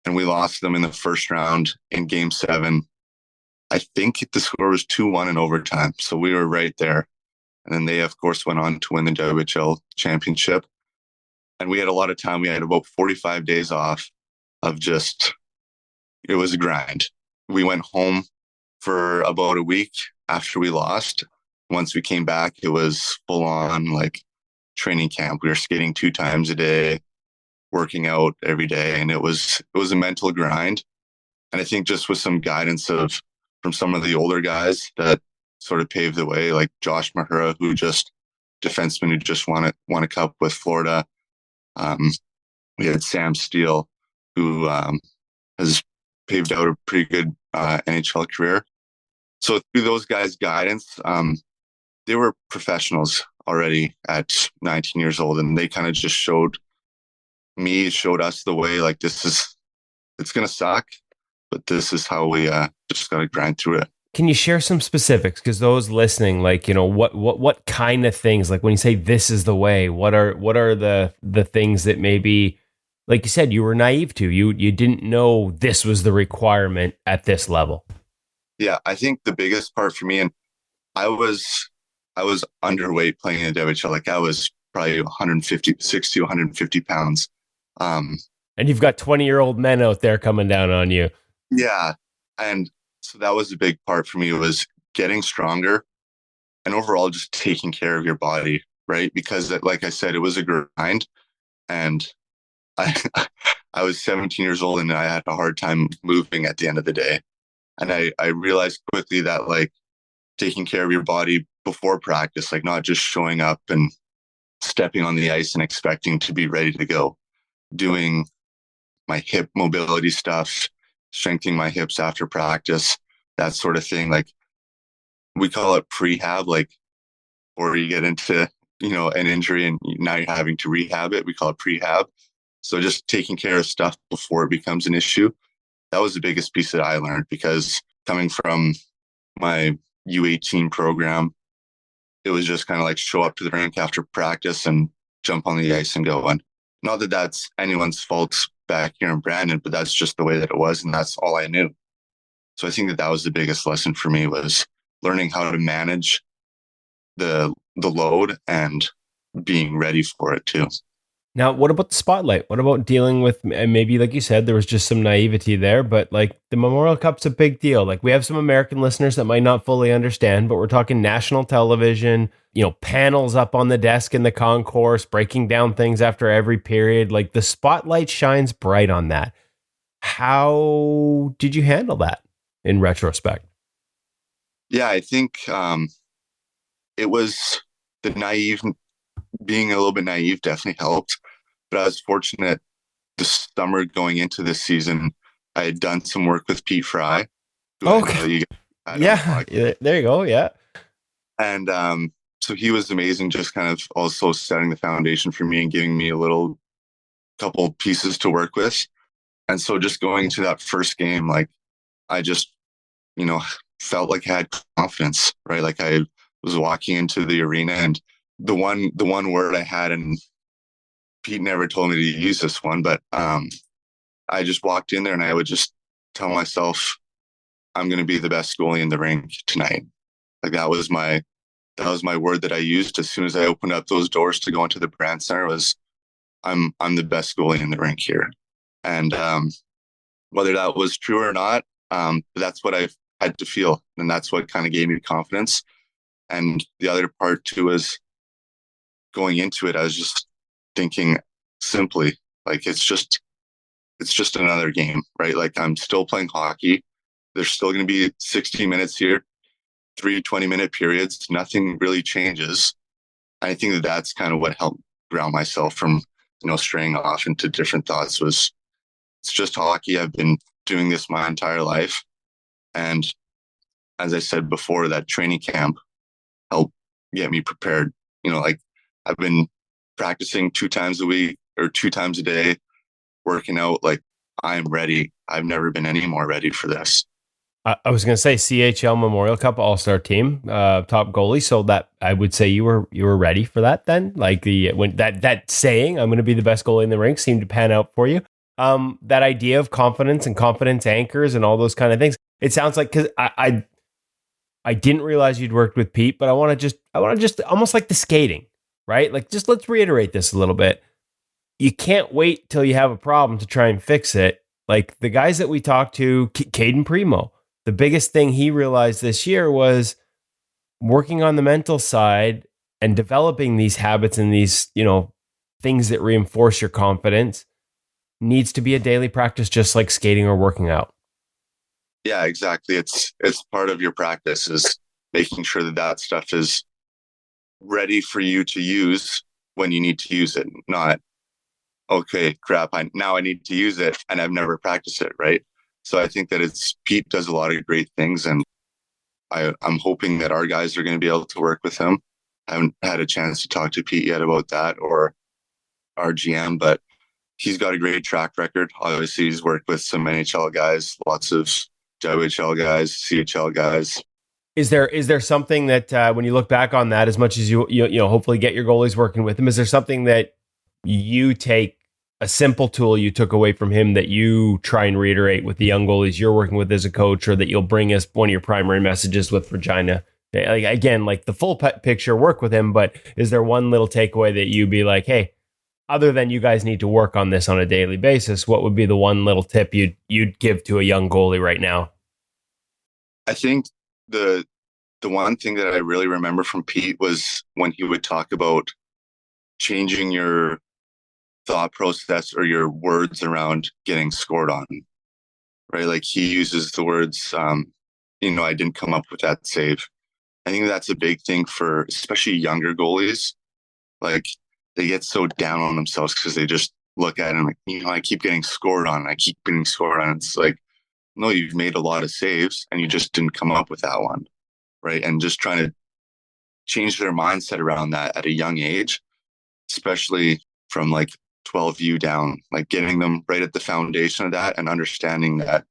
[SPEAKER 5] And we lost them in the first round in Game 7. I think the score was 2-1 in overtime. So we were right there. And then they, of course, went on to win the WHL championship. And we had a lot of time. We had about 45 days off of it was a grind. We went home for about a week after we lost. Once we came back, it was full on, like, training camp. We were skating 2 times a day, working out every day. And it was a mental grind. And I think just with some guidance from some of the older guys that sort of paved the way, like Josh Mahura, defenseman who just won a cup with Florida. We had Sam Steele, who has paved out a pretty good NHL career. So through those guys' guidance, they were professionals already at 19 years old, and they kind of just showed us the way. Like, it's going to suck, but this is how we just got to grind through it.
[SPEAKER 2] Can you share some specifics? Because those listening, like, what kind of things, like when you say this is the way, what are the things that maybe, like you said, you were naive to, you didn't know this was the requirement at this level?
[SPEAKER 5] Yeah, I think the biggest part for me, and I was underweight playing in the WHL. Like, I was probably 60, 150 pounds.
[SPEAKER 2] And you've got 20-year-old men out there coming down on you.
[SPEAKER 5] Yeah. And so that was a big part for me, was getting stronger and overall just taking care of your body, right? Because like I said, it was a grind, and I I was 17 years old and I had a hard time moving at the end of the day. And I realized quickly that like taking care of your body before practice, like not just showing up and stepping on the ice and expecting to be ready to go, doing my hip mobility stuff, strengthening my hips after practice, that sort of thing. Like we call it prehab, like, or you get into, an injury and now you're having to rehab it. We call it prehab. So just taking care of stuff before it becomes an issue. That was the biggest piece that I learned, because coming from my U18 program, it was just kind of like show up to the rink after practice and jump on the ice and go. And not that that's anyone's fault back here in Brandon, but that's just the way that it was. And that's all I knew. So I think that was the biggest lesson for me, was learning how to manage the load and being ready for it too.
[SPEAKER 2] Now, what about the spotlight? What about dealing with, and maybe like you said, there was just some naivety there, but like the Memorial Cup's a big deal. Like we have some American listeners that might not fully understand, but we're talking national television, panels up on the desk in the concourse, breaking down things after every period. Like the spotlight shines bright on that. How did you handle that in retrospect?
[SPEAKER 5] Yeah, I think it was being a little bit naive definitely helped. But I was fortunate this summer going into this season, I had done some work with Pete Fry.
[SPEAKER 2] Okay. Yeah, there you go. Yeah.
[SPEAKER 5] And so he was amazing, just kind of also setting the foundation for me and giving me a couple pieces to work with. And so just going into that first game, like I just, felt like I had confidence, right? Like I was walking into the arena, and the one word I had, and Pete never told me to use this one, but I just walked in there and I would just tell myself, I'm going to be the best goalie in the rink tonight. Like that was my word that I used as soon as I opened up those doors to go into the brand center, was I'm the best goalie in the rink here. And whether that was true or not, that's what I had to feel. And that's what kind of gave me confidence. And the other part too is going into it, I was just thinking simply, like, it's just another game, right? Like I'm still playing hockey. There's still going to be 60 minutes here, 3 20-minute periods. Nothing really changes. I think that's kind of what helped ground myself from, straying off into different thoughts. Was it's just hockey. I've been doing this my entire life. And as I said before, that training camp helped get me prepared. Like I've been practicing 2 times a week or 2 times a day, working out. Like I'm ready. I've never been any more ready for this.
[SPEAKER 2] I was going to say CHL Memorial Cup All-Star team, top goalie. So that I would say you were ready for that then. Like when that saying, I'm going to be the best goalie in the rink, seemed to pan out for you. That idea of confidence and confidence anchors and all those kind of things. It sounds like, because I didn't realize you'd worked with Pete, but I want to just almost like the skating, right? Like just let's reiterate this a little bit. You can't wait till you have a problem to try and fix it. Like the guys that we talked to, Caden Primo, the biggest thing he realized this year was working on the mental side and developing these habits and these, things that reinforce your confidence needs to be a daily practice, just like skating or working out.
[SPEAKER 5] Yeah, exactly. It's part of your practice, is making sure that stuff is ready for you to use when you need to use it. Not, okay, crap, now I need to use it and I've never practiced it, right? So I think that Pete does a lot of great things, and I'm hoping that our guys are going to be able to work with him. I haven't had a chance to talk to Pete yet about that, or our GM, but he's got a great track record. Obviously, he's worked with some NHL guys, lots of WHL guys, CHL guys.
[SPEAKER 2] Is there something that when you look back on that, as much as you hopefully get your goalies working with him, is there something that you take, a simple tool you took away from him that you try and reiterate with the young goalies you're working with as a coach, or that you'll bring as one of your primary messages with Regina? Like, again, like the full picture, work with him, but is there one little takeaway that you be like, hey, other than you guys need to work on this on a daily basis, what would be the one little tip you'd give to a young goalie right now?
[SPEAKER 5] I think the the one thing that I really remember from Pete was when he would talk about changing your thought process or your words around getting scored on, right? Like he uses the words, I didn't come up with that save. I think that's a big thing for especially younger goalies. Like they get so down on themselves because they just look at it and like, I keep getting scored on. I keep getting scored on. It's like, no, you've made a lot of saves and you just didn't come up with that one, right? And just trying to change their mindset around that at a young age, especially from like 12U down, like getting them right at the foundation of that and understanding that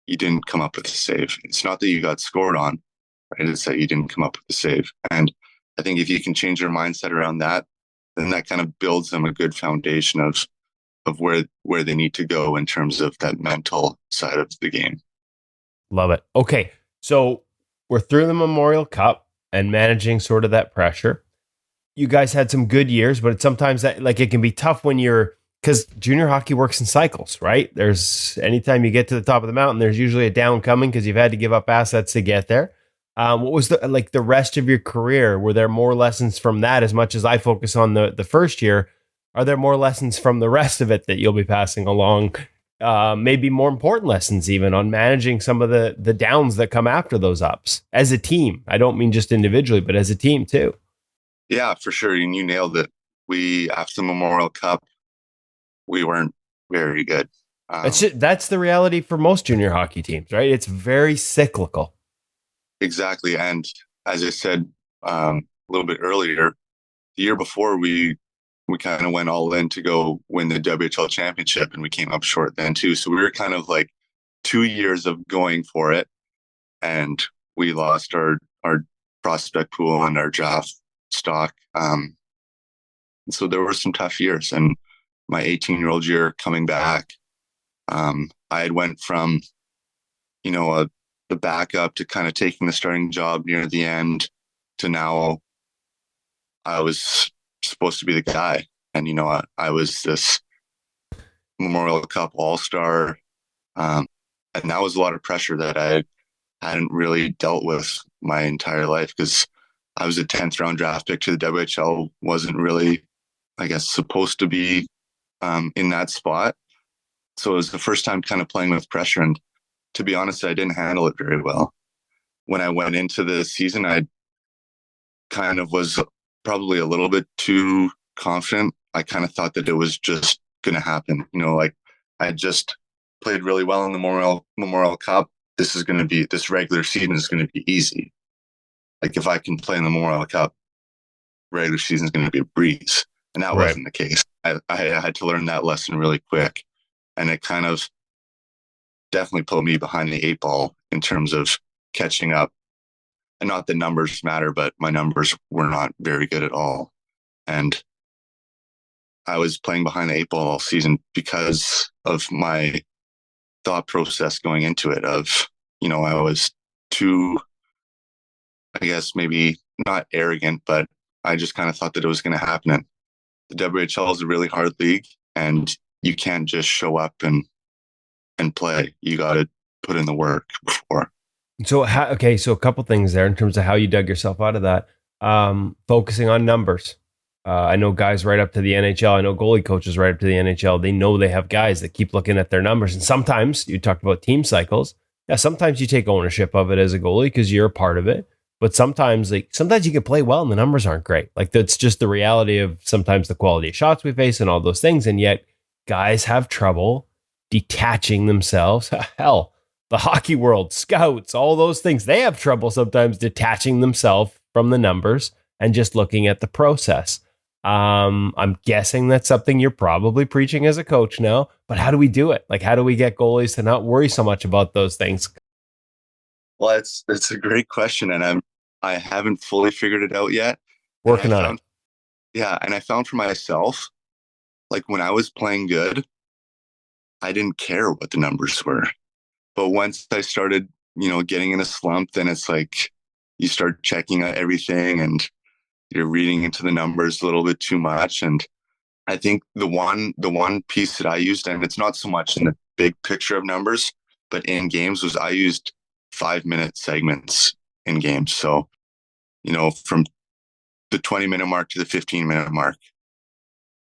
[SPEAKER 5] you didn't come up with a save. It's not that you got scored on, right? It's that you didn't come up with a save. And I think if you can change your mindset around that, then that kind of builds them a good foundation of where they need to go in terms of that mental side of the game.
[SPEAKER 2] Love it. Okay, so we're through the Memorial Cup and managing sort of that pressure. You guys had some good years, but sometimes that it can be tough when because junior hockey works in cycles, right? There's anytime you get to the top of the mountain, there's usually a down coming because you've had to give up assets to get there. What was the rest of your career? Were there more lessons from that? As much as I focus on the first year, are there more lessons from the rest of it that you'll be passing along? Maybe more important lessons even on managing some of the downs that come after those ups as a team. I don't mean just individually, but as a team too.
[SPEAKER 5] Yeah, for sure. And you nailed it. After the Memorial Cup, we weren't very good.
[SPEAKER 2] That's the reality for most junior hockey teams, right? It's very cyclical.
[SPEAKER 5] Exactly. And as I said a little bit earlier, the year before we kind of went all in to go win the WHL championship, and we came up short then too. So we were kind of like 2 years of going for it, and we lost our prospect pool and our draft stock. And so there were some tough years. And my 18-year-old year coming back, I had went from, the backup to kind of taking the starting job near the end to now I was supposed to be the guy. And, I was this Memorial Cup All-Star. And that was a lot of pressure that I hadn't really dealt with my entire life because I was a 10th round draft pick to the WHL, wasn't really, I guess, supposed to be in that spot. So it was the first time kind of playing with pressure. And to be honest, I didn't handle it very well. When I went into the season, I kind of was probably a little bit too confident. I kind of thought that it was just going to happen. I just played really well in the Memorial Cup. This regular season is going to be easy. Like if I can play in the Memorial Cup, regular season is going to be a breeze. And that wasn't the case. I had to learn that lesson really quick. And it kind of definitely put me behind the 8 ball in terms of catching up. And not that numbers matter, but my numbers were not very good at all. And I was playing behind the 8 ball all season because of my thought process going into it of, I was too, I guess maybe not arrogant, but I just kind of thought that it was going to happen. And the WHL is a really hard league, and you can't just show up and play. You got to put in the work before.
[SPEAKER 2] So, so a couple things there in terms of how you dug yourself out of that. Focusing on numbers. I know guys right up to the NHL. I know goalie coaches right up to the NHL. They know they have guys that keep looking at their numbers. And sometimes, you talked about team cycles. Yeah, sometimes you take ownership of it as a goalie because you're a part of it. But sometimes you can play well and the numbers aren't great. Like that's just the reality of sometimes the quality of shots we face and all those things. And yet guys have trouble detaching themselves. Hell, the hockey world, scouts, all those things, they have trouble sometimes detaching themselves from the numbers and just looking at the process. I'm guessing that's something you're probably preaching as a coach now, but how do we do it? Like, how do we get goalies to not worry so much about those things?
[SPEAKER 5] Well, it's a great question, and I haven't fully figured it out yet.
[SPEAKER 2] Working on it.
[SPEAKER 5] Yeah, and I found for myself, like when I was playing good, I didn't care what the numbers were. But once I started, getting in a slump, then it's like you start checking out everything and you're reading into the numbers a little bit too much. And I think the one piece that I used, and it's not so much in the big picture of numbers, but in games, was I used 5-minute segments in games. So from the 20-minute mark to the 15-minute mark.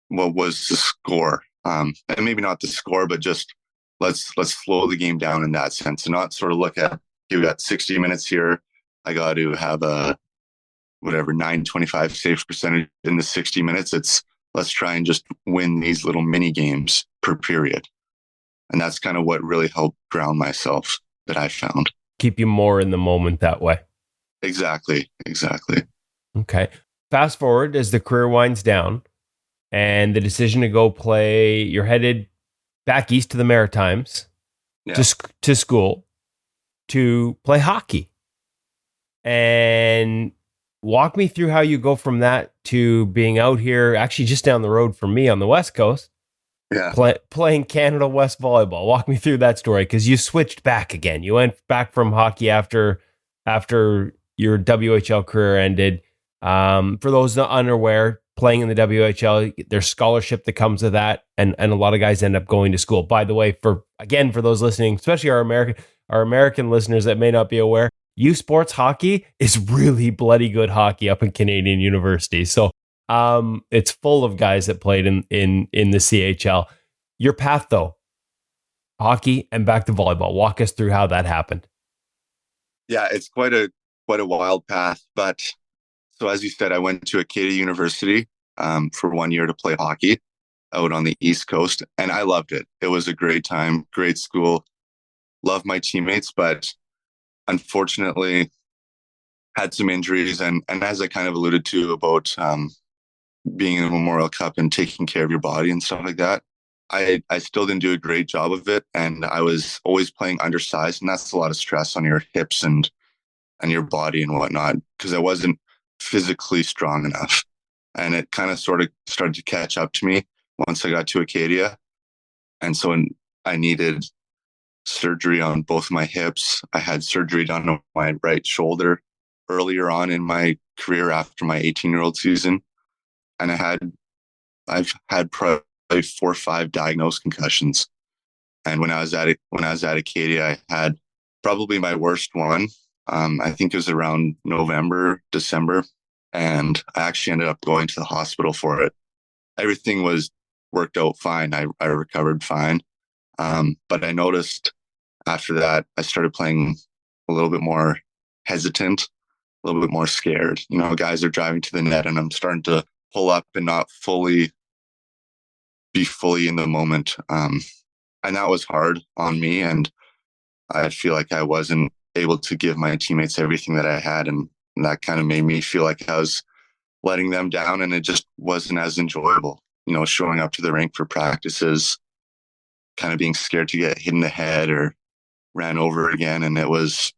[SPEAKER 5] What was the score? And maybe not the score, but just let's slow the game down in that sense, and not sort of look at, you got 60 minutes here. I got to have a whatever 925 save percentage in the 60 minutes. Let's try and just win these little mini games per period. And that's kind of what really helped ground myself, that I found.
[SPEAKER 2] Keep you more in the moment that way.
[SPEAKER 5] Exactly.
[SPEAKER 2] Okay. Fast forward as the career winds down and the decision to go play, you're headed back east to the Maritimes to school to play hockey. And walk me through how you go from that to being out here, actually just down the road from me on the West Coast, playing Canada West volleyball. Walk me through that story, because you switched back again. You went back from hockey after your WHL career ended. For those not unaware, playing in the WHL, there's scholarship that comes with that, and a lot of guys end up going to school. By the way, for those listening, especially our American listeners that may not be aware, U Sports hockey is really bloody good hockey up in Canadian universities. So it's full of guys that played in the CHL. Your path, though, hockey and back to volleyball. Walk us through how that happened.
[SPEAKER 5] Yeah, it's quite a wild path. But so as you said, I went to Acadia University for 1 year to play hockey out on the East Coast, and I loved it. It was a great time, great school, loved my teammates, but unfortunately had some injuries. And as I kind of alluded to about being in the Memorial Cup and taking care of your body and stuff like that, I still didn't do a great job of it. And I was always playing undersized, and that's a lot of stress on your hips and your body and whatnot, because I wasn't physically strong enough. And it kind of sort of started to catch up to me once I got to Acadia. And so I needed surgery on both my hips. I had surgery done on my right shoulder earlier on in my career after my 18-year-old season. And I've had probably 4 or 5 diagnosed concussions. And when I was at Acadia, I had probably my worst one. I think it was around November, December. And I actually ended up going to the hospital for it. Everything was worked out fine. I recovered fine. But I noticed after that, I started playing a little bit more hesitant, a little bit more scared. Guys are driving to the net and I'm starting to pull up and not be fully in the moment. And that was hard on me. And I feel like I wasn't able to give my teammates everything that I had. And that kind of made me feel like I was letting them down, and it just wasn't as enjoyable, showing up to the rink for practices, kind of being scared to get hit in the head or ran over again. And it was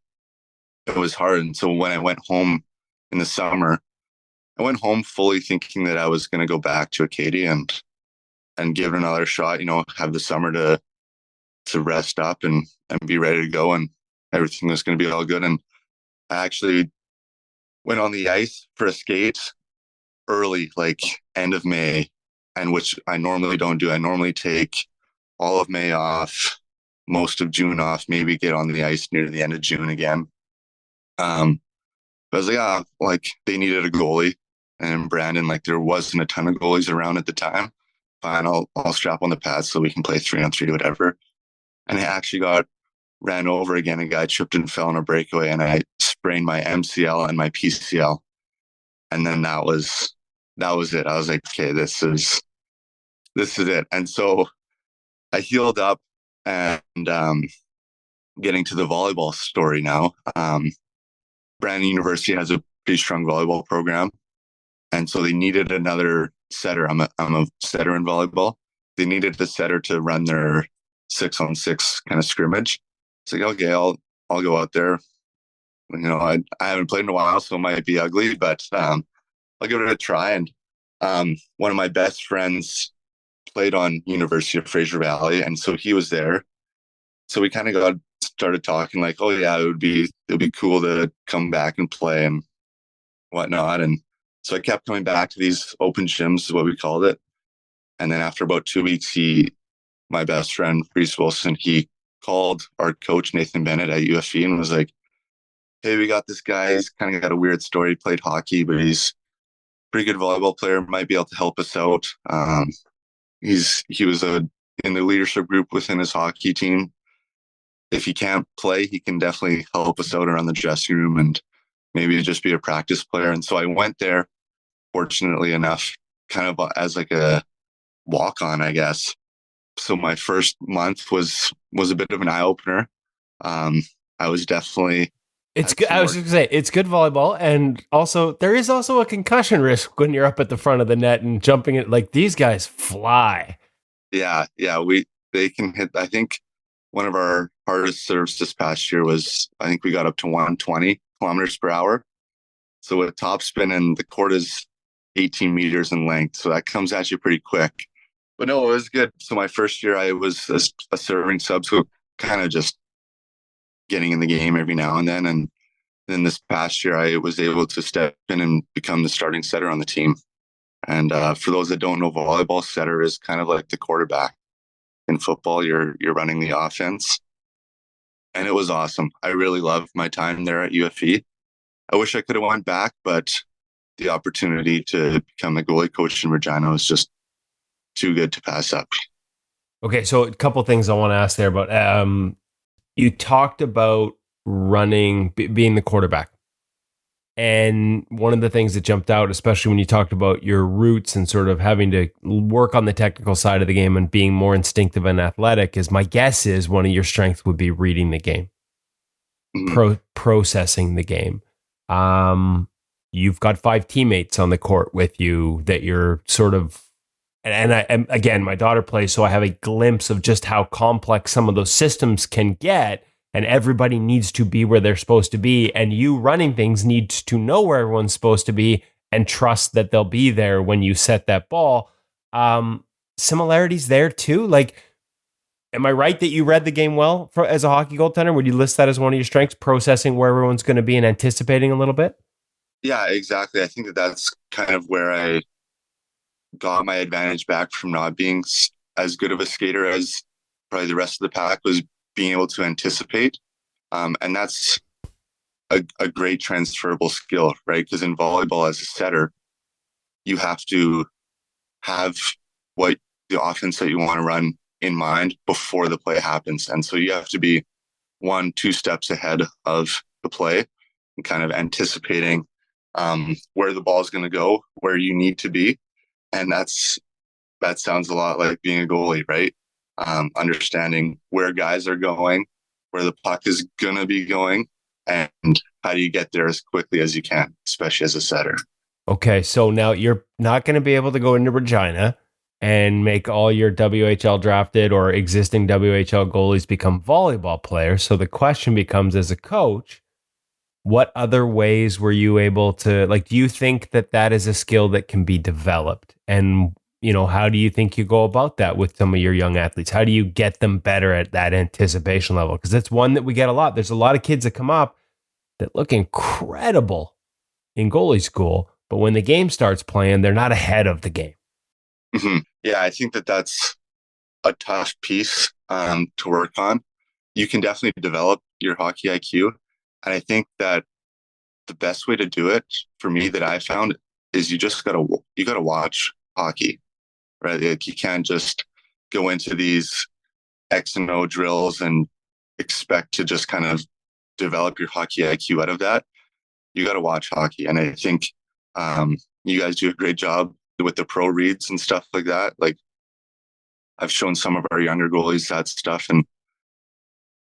[SPEAKER 5] hard. And so when I went home in the summer, I went home fully thinking that I was going to go back to Acadia and give it another shot, have the summer to rest up and be ready to go, and everything was going to be all good. And I actually went on the ice for a skate early, like end of May, and which I normally don't do. I normally take all of May off, most of June off, maybe get on the ice near the end of June again. But I was like, they needed a goalie, and Brandon, there wasn't a ton of goalies around at the time. Fine, I'll strap on the pads so we can play 3-on-3, whatever. And I actually ran over again. A guy tripped and fell on a breakaway, and I sprained my MCL and my PCL. And then that was it. I was like, okay, this is it. And so I healed up, and getting to the volleyball story now. Brandon University has a pretty strong volleyball program, and so they needed another setter. I'm a setter in volleyball. They needed the setter to run their 6-on-6 kind of scrimmage. It's like, okay, I'll go out there. I haven't played in a while, so it might be ugly, but I'll give it a try. And one of my best friends played on University of Fraser Valley, and so he was there. So we kind of started talking like, oh yeah, it'd be cool to come back and play and whatnot. And so I kept coming back to these open gyms, is what we called it. And then after about 2 weeks, my best friend, Reese Wilson, he called our coach, Nathan Bennett at UFE, and was like, hey, we got this guy. He's kind of got a weird story. He played hockey, but he's a pretty good volleyball player. Might be able to help us out. He was in the leadership group within his hockey team. If he can't play, he can definitely help us out around the dressing room and maybe just be a practice player. And so I went there, fortunately enough, kind of as like a walk on, I guess. So my first month was a bit of an eye opener. I was definitely
[SPEAKER 2] It's good. I was just gonna say it's good volleyball, and also there is also a concussion risk when you're up at the front of the net and jumping it. Like these guys fly.
[SPEAKER 5] Yeah. They can hit. I think one of our hardest serves this past year was, I think we got up to 120 kilometers per hour. So with topspin, and the court is 18 meters in length, so that comes at you pretty quick. But no, it was good. So my first year, I was a serving sub, so kind of just getting in the game every now and then. And then this past year, I was able to step in and become the starting setter on the team. And for those that don't know, volleyball, setter is kind of like the quarterback. In football, you're running the offense. And it was awesome. I really loved my time there at UFE. I wish I could have went back, but the opportunity to become a goalie coach in Regina was just too good to pass up.
[SPEAKER 2] Okay, so a couple things I want to ask there about. You talked about being the quarterback. And one of the things that jumped out, especially when you talked about your roots and sort of having to work on the technical side of the game and being more instinctive and athletic, is my guess is one of your strengths would be reading the game, processing the game. You've got 5 teammates on the court with you that you're sort of, and again, my daughter plays, so I have a glimpse of just how complex some of those systems can get. And everybody needs to be where they're supposed to be. And you running things needs to know where everyone's supposed to be and trust that they'll be there when you set that ball. Similarities there too. Like, am I right that you read the game well as a hockey goaltender? Would you list that as one of your strengths, processing where everyone's going to be and anticipating a little bit?
[SPEAKER 5] Yeah, exactly. I think that's kind of where I got my advantage back from not being as good of a skater as probably the rest of the pack, was being able to anticipate. And that's a great transferable skill, right? Because in volleyball, as a setter, you have to have what the offense that you want to run in mind before the play happens. And so you have to be 1-2 steps ahead of the play and kind of anticipating where the ball is going to go, where you need to be. And that sounds a lot like being a goalie, right? Understanding where guys are going, where the puck is going to be going, and how do you get there as quickly as you can, especially as a setter.
[SPEAKER 2] Okay, so now you're not going to be able to go into Regina and make all your WHL drafted or existing WHL goalies become volleyball players. So the question becomes, as a coach, what other ways were you able to, like, do you think that is a skill that can be developed? And how do you think you go about that with some of your young athletes? How do you get them better at that anticipation level? Because it's one that we get a lot. There's a lot of kids that come up that look incredible in goalie school, but when the game starts playing, they're not ahead of the game.
[SPEAKER 5] Mm-hmm. Yeah, I think that's a tough piece to work on. You can definitely develop your hockey IQ. And I think that the best way to do it, for me, that I found, is you gotta watch hockey. Right? Like, you can't just go into these X and O drills and expect to just kind of develop your hockey IQ out of that. You got to watch hockey. And I think you guys do a great job with the pro reads and stuff like that. Like, I've shown some of our younger goalies that stuff, and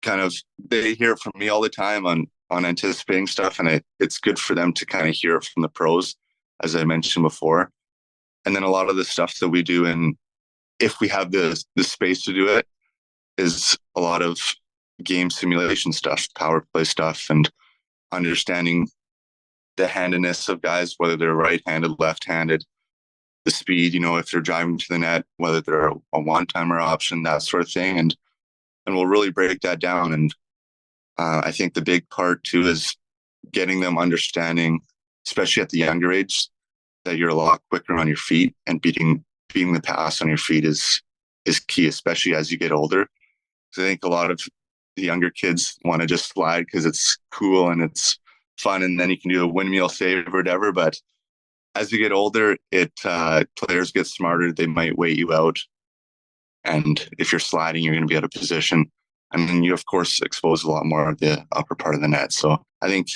[SPEAKER 5] kind of they hear it from me all the time on anticipating stuff. And it's good for them to kind of hear it from the pros, as I mentioned before. And then a lot of the stuff that we do, and if we have the space to do it, is a lot of game simulation stuff, power play stuff, and understanding the handedness of guys, whether they're right-handed, left-handed, the speed, if they're driving to the net, whether they're a one-timer option, that sort of thing. And we'll really break that down. And I think the big part too is getting them understanding, especially at the younger age, that you're a lot quicker on your feet, and beating the pass on your feet is key, especially as you get older. So I think a lot of the younger kids want to just slide because it's cool and it's fun, and then you can do a windmill save or whatever. But as you get older, players get smarter. They might wait you out, and if you're sliding, you're going to be out of position, and then you of course expose a lot more of the upper part of the net. So I think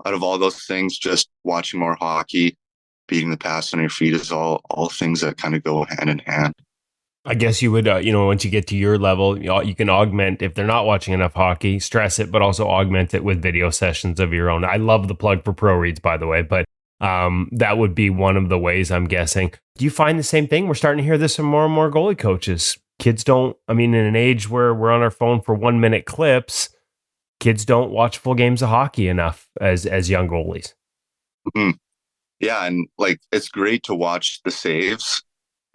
[SPEAKER 5] out of all those things, just watching more hockey, beating the pass on your feet is all things that kind of go hand in hand.
[SPEAKER 2] I guess you would, once you get to your level, you can augment, if they're not watching enough hockey, stress it, but also augment it with video sessions of your own. I love the plug for pro reads, by the way, but that would be one of the ways, I'm guessing. Do you find the same thing? We're starting to hear this from more and more goalie coaches. Kids don't, in an age where we're on our phone for 1 minute clips, kids don't watch full games of hockey enough as young goalies.
[SPEAKER 5] Mm-hmm. Yeah, and like it's great to watch the saves.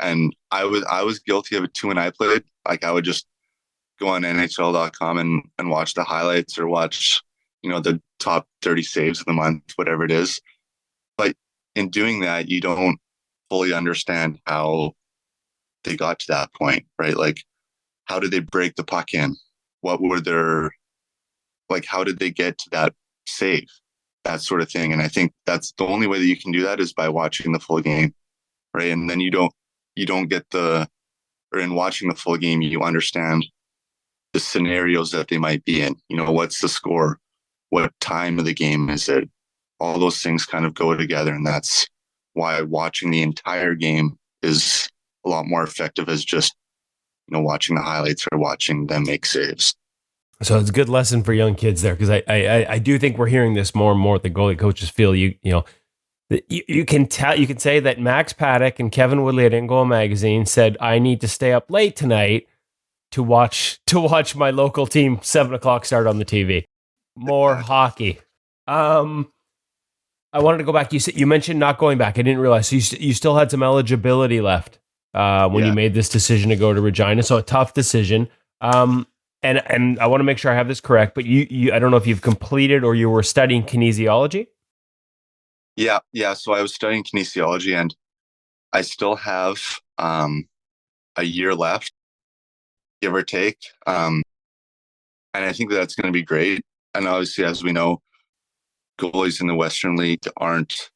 [SPEAKER 5] And I was guilty of it too when I played. Like I would just go on NHL.com and watch the highlights or watch, the top 30 saves of the month, whatever it is. But in doing that, you don't fully understand how they got to that point, right? Like, how did they break the puck in? What were how did they get to that save? That sort of thing. And I think that's the only way that you can do that is by watching the full game, right? And then you don't get in watching the full game, you understand the scenarios that they might be in. What's the score? What time of the game is it? All those things kind of go together. And that's why watching the entire game is a lot more effective as just, watching the highlights or watching them make saves.
[SPEAKER 2] So it's a good lesson for young kids there, because I do think we're hearing this more and more. The goalie coaches feel you can tell, you can say that Max Paddock and Kevin Woodley at InGoal magazine said, I need to stay up late tonight to watch my local team 7:00 start on the TV. More hockey. I wanted to go back. You mentioned not going back. I didn't realize. So you still had some eligibility left when you made this decision to go to Regina. So a tough decision. And I want to make sure I have this correct, but you I don't know if you've completed or you were studying kinesiology.
[SPEAKER 5] Yeah. So I was studying kinesiology, and I still have a year left, give or take. And I think that's going to be great. And obviously, as we know, goalies in the Western League aren't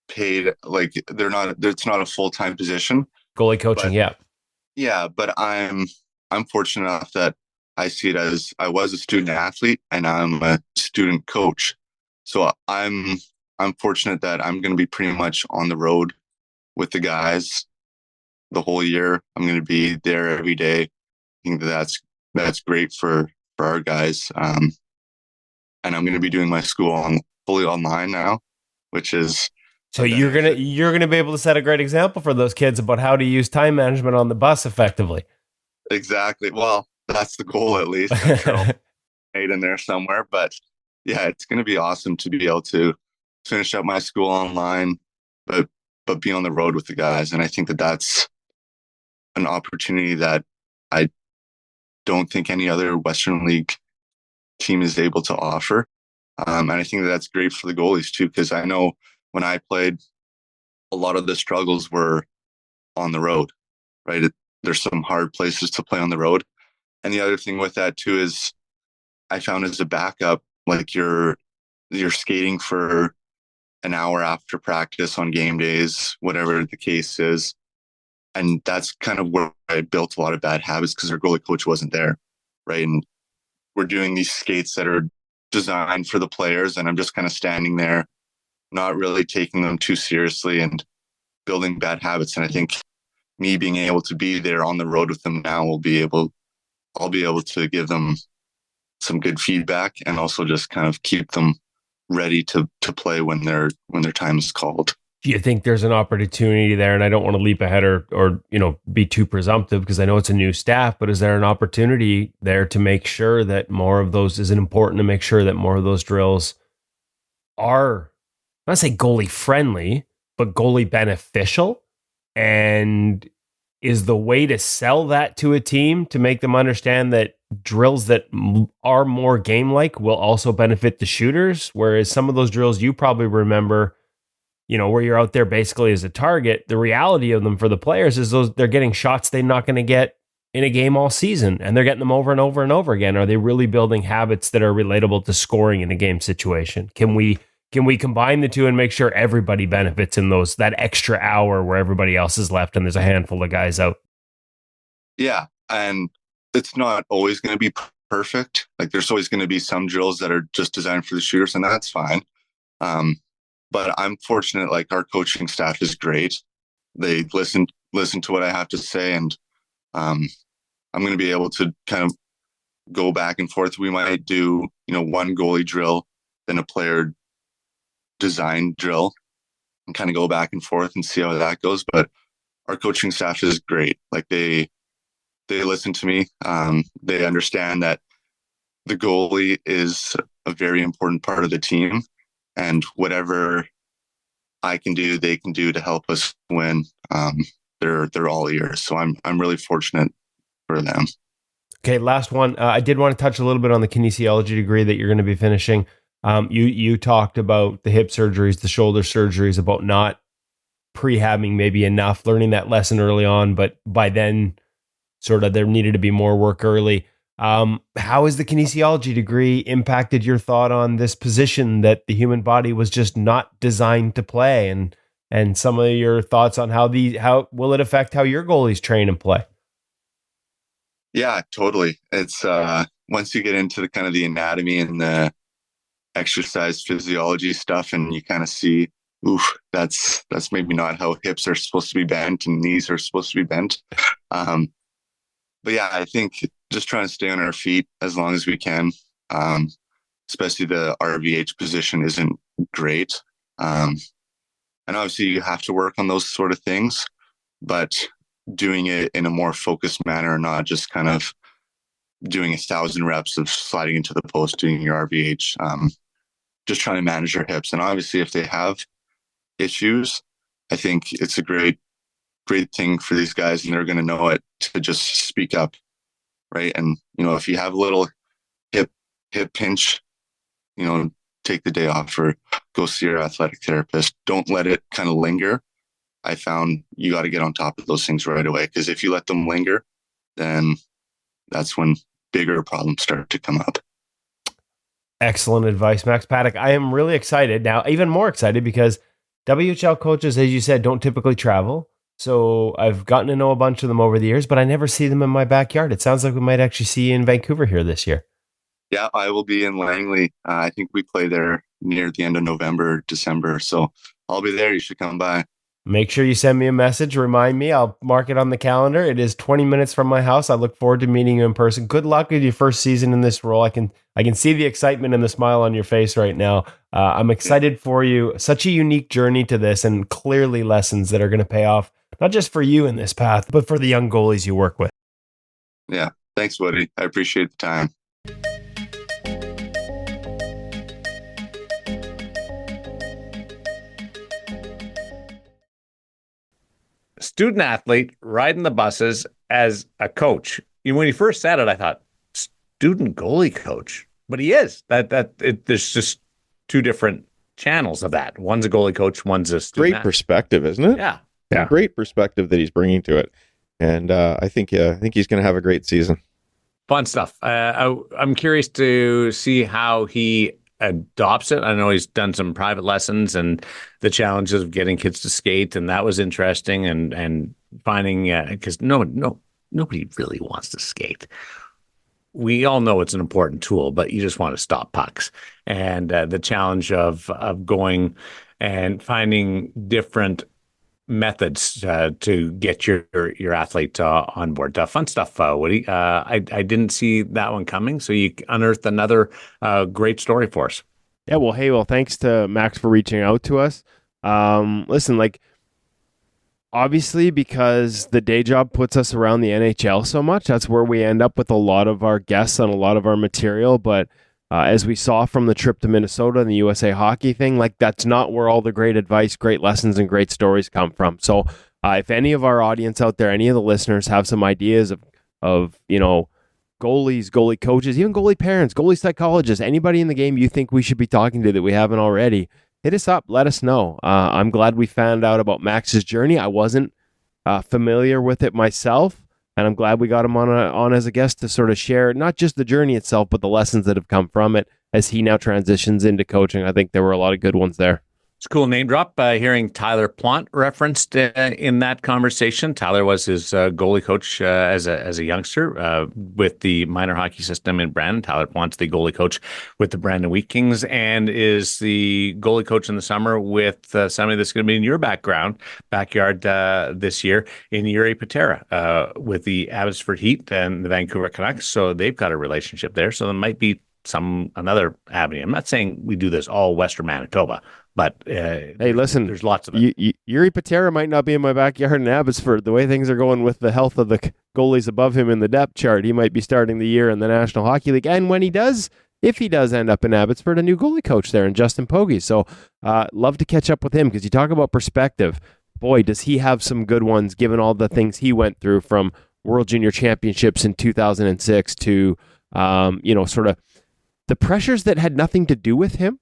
[SPEAKER 5] paid, it's not a full-time position.
[SPEAKER 2] Goalie coaching, yeah.
[SPEAKER 5] Yeah, but I'm fortunate enough that I see it as I was a student athlete and I'm a student coach. So I'm fortunate that I'm going to be pretty much on the road with the guys the whole year. I'm going to be there every day. I think that's great for our guys. And I'm going to be doing my school fully online now, which is
[SPEAKER 2] so you're gonna be able to set a great example for those kids about how to use time management on the bus effectively.
[SPEAKER 5] Exactly. Well, that's the goal, at least. I'm sure I'll made in there somewhere, but yeah, it's going to be awesome to be able to finish up my school online, but be on the road with the guys. And I think that that's an opportunity that I don't think any other Western League team is able to offer. And I think that that's great for the goalies too, because I know when I played, a lot of the struggles were on the road, right? There's some hard places to play on the road. And the other thing with that too is I found as a backup, like you're skating for an hour after practice on game days, whatever the case is. And that's kind of where I built a lot of bad habits because our goalie coach wasn't there, right? And we're doing these skates that are designed for the players, and I'm just kind of standing there, not really taking them too seriously and building bad habits. And I think me being able to be there on the road with them now I'll be able to give them some good feedback and also just kind of keep them ready to play when their time is called.
[SPEAKER 2] Do you think there's an opportunity there? And I don't want to leap ahead or be too presumptive because I know it's a new staff, but is there an opportunity there to make sure that more of those, is it important to make sure that more of those drills are, not say goalie friendly, but goalie beneficial? And is the way to sell that to a team to make them understand that drills that are more game-like will also benefit the shooters? Whereas some of those drills you probably remember, where you're out there basically as a target, the reality of them for the players is they're getting shots they're not going to get in a game all season, and they're getting them over and over and over again. Are they really building habits that are relatable to scoring in a game situation? Can we combine the two and make sure everybody benefits in that extra hour where everybody else is left and there's a handful of guys out?
[SPEAKER 5] Yeah. And it's not always going to be perfect. Like there's always going to be some drills that are just designed for the shooters, and that's fine. But I'm fortunate, like our coaching staff is great. They listen to what I have to say, and I'm going to be able to kind of go back and forth. We might do, one goalie drill, then a player design drill, and kind of go back and forth and see how that goes. But our coaching staff is great. Like they listen to me. They understand that the goalie is a very important part of the team, and whatever I can do, they can do to help us win. They're all ears. So I'm really fortunate for them.
[SPEAKER 2] Okay, last one. I did want to touch a little bit on the kinesiology degree that you're going to be finishing. You talked about the hip surgeries, the shoulder surgeries, about not prehabbing maybe enough, learning that lesson early on, but by then sort of there needed to be more work early. How has the kinesiology degree impacted your thought on this position that the human body was just not designed to play, and some of your thoughts on how will it affect how your goalies train and play?
[SPEAKER 5] Yeah, totally. It's once you get into the kind of the anatomy and the exercise physiology stuff, and you kind of see, that's maybe not how hips are supposed to be bent and knees are supposed to be bent. But yeah, I think just trying to stay on our feet as long as we can, especially the RVH position isn't great. And obviously you have to work on those sort of things, but doing it in a more focused manner, not just kind of doing 1,000 reps of sliding into the post, doing your RVH, just trying to manage your hips. And obviously if they have issues, I think it's a great thing for these guys, and they're going to know it, to just speak up. Right. And, if you have a little hip pinch, take the day off or go see your athletic therapist. Don't let it kind of linger. I found you got to get on top of those things right away, because if you let them linger, then that's when bigger problems start to come up.
[SPEAKER 2] Excellent advice, Max Paddock. I am really excited now, even more excited, because WHL coaches, as you said, don't typically travel. So I've gotten to know a bunch of them over the years, but I never see them in my backyard. It sounds like we might actually see you in Vancouver here this year.
[SPEAKER 5] Yeah, I will be in Langley. I think we play there near the end of November, December. So I'll be there. You should come by.
[SPEAKER 2] Make sure you send me a message. Remind me. I'll mark it on the calendar. It is 20 minutes from my house. I look forward to meeting you in person. Good luck with your first season in this role. I can see the excitement and the smile on your face right now. I'm excited for you. Such a unique journey to this, and clearly lessons that are going to pay off, not just for you in this path, but for the young goalies you work with.
[SPEAKER 5] Yeah. Thanks, Woody. I appreciate the time.
[SPEAKER 1] Student athlete riding the buses as a coach. When he first said it, I thought, student goalie coach. But he is. There's just two different channels of that. One's a goalie coach, one's a student
[SPEAKER 3] Great perspective, isn't it?
[SPEAKER 1] Yeah.
[SPEAKER 3] Great perspective that he's bringing to it. And I think he's going to have a great season.
[SPEAKER 1] Fun stuff. I'm curious to see how he adopts it. I know he's done some private lessons and the challenges of getting kids to skate, and that was interesting. And finding, because nobody really wants to skate. We all know it's an important tool, but you just want to stop pucks. And the challenge of going and finding different methods to get your athlete on board. Fun stuff, Woody. I didn't see that one coming, so you unearthed another great story for us.
[SPEAKER 2] Yeah, well, thanks to Max for reaching out to us. Listen, obviously, because the day job puts us around the NHL so much, that's where we end up with a lot of our guests and a lot of our material. But as we saw from the trip to Minnesota and the USA Hockey thing, that's not where all the great advice, great lessons, and great stories come from. So if any of our audience out there, any of the listeners have some ideas of goalies, goalie coaches, even goalie parents, goalie psychologists, anybody in the game you think we should be talking to that we haven't already, hit us up. Let us know. I'm glad we found out about Max's journey. I wasn't familiar with it myself. And I'm glad we got him on as a guest to sort of share not just the journey itself, but the lessons that have come from it as he now transitions into coaching. I think there were a lot of good ones there.
[SPEAKER 1] It's a cool name drop. Hearing Tyler Plant referenced in that conversation. Tyler was his goalie coach as a youngster with the minor hockey system in Brandon. Tyler Plant's the goalie coach with the Brandon Wheat Kings and is the goalie coach in the summer with somebody that's going to be in your backyard this year in Yuri Patera with the Abbotsford Heat and the Vancouver Canucks. So they've got a relationship there. So there might be another avenue. I'm not saying we do this all Western Manitoba, but
[SPEAKER 2] hey, listen,
[SPEAKER 1] there's lots of it.
[SPEAKER 2] Yuri Patera might not be in my backyard in Abbotsford. The way things are going with the health of the goalies above him in the depth chart, he might be starting the year in the National Hockey League. And when he does, if he does end up in Abbotsford, a new goalie coach there in Justin Pogge. So love to catch up with him because you talk about perspective. Boy, does he have some good ones given all the things he went through from World Junior Championships in 2006 to, sort of the pressures that had nothing to do with him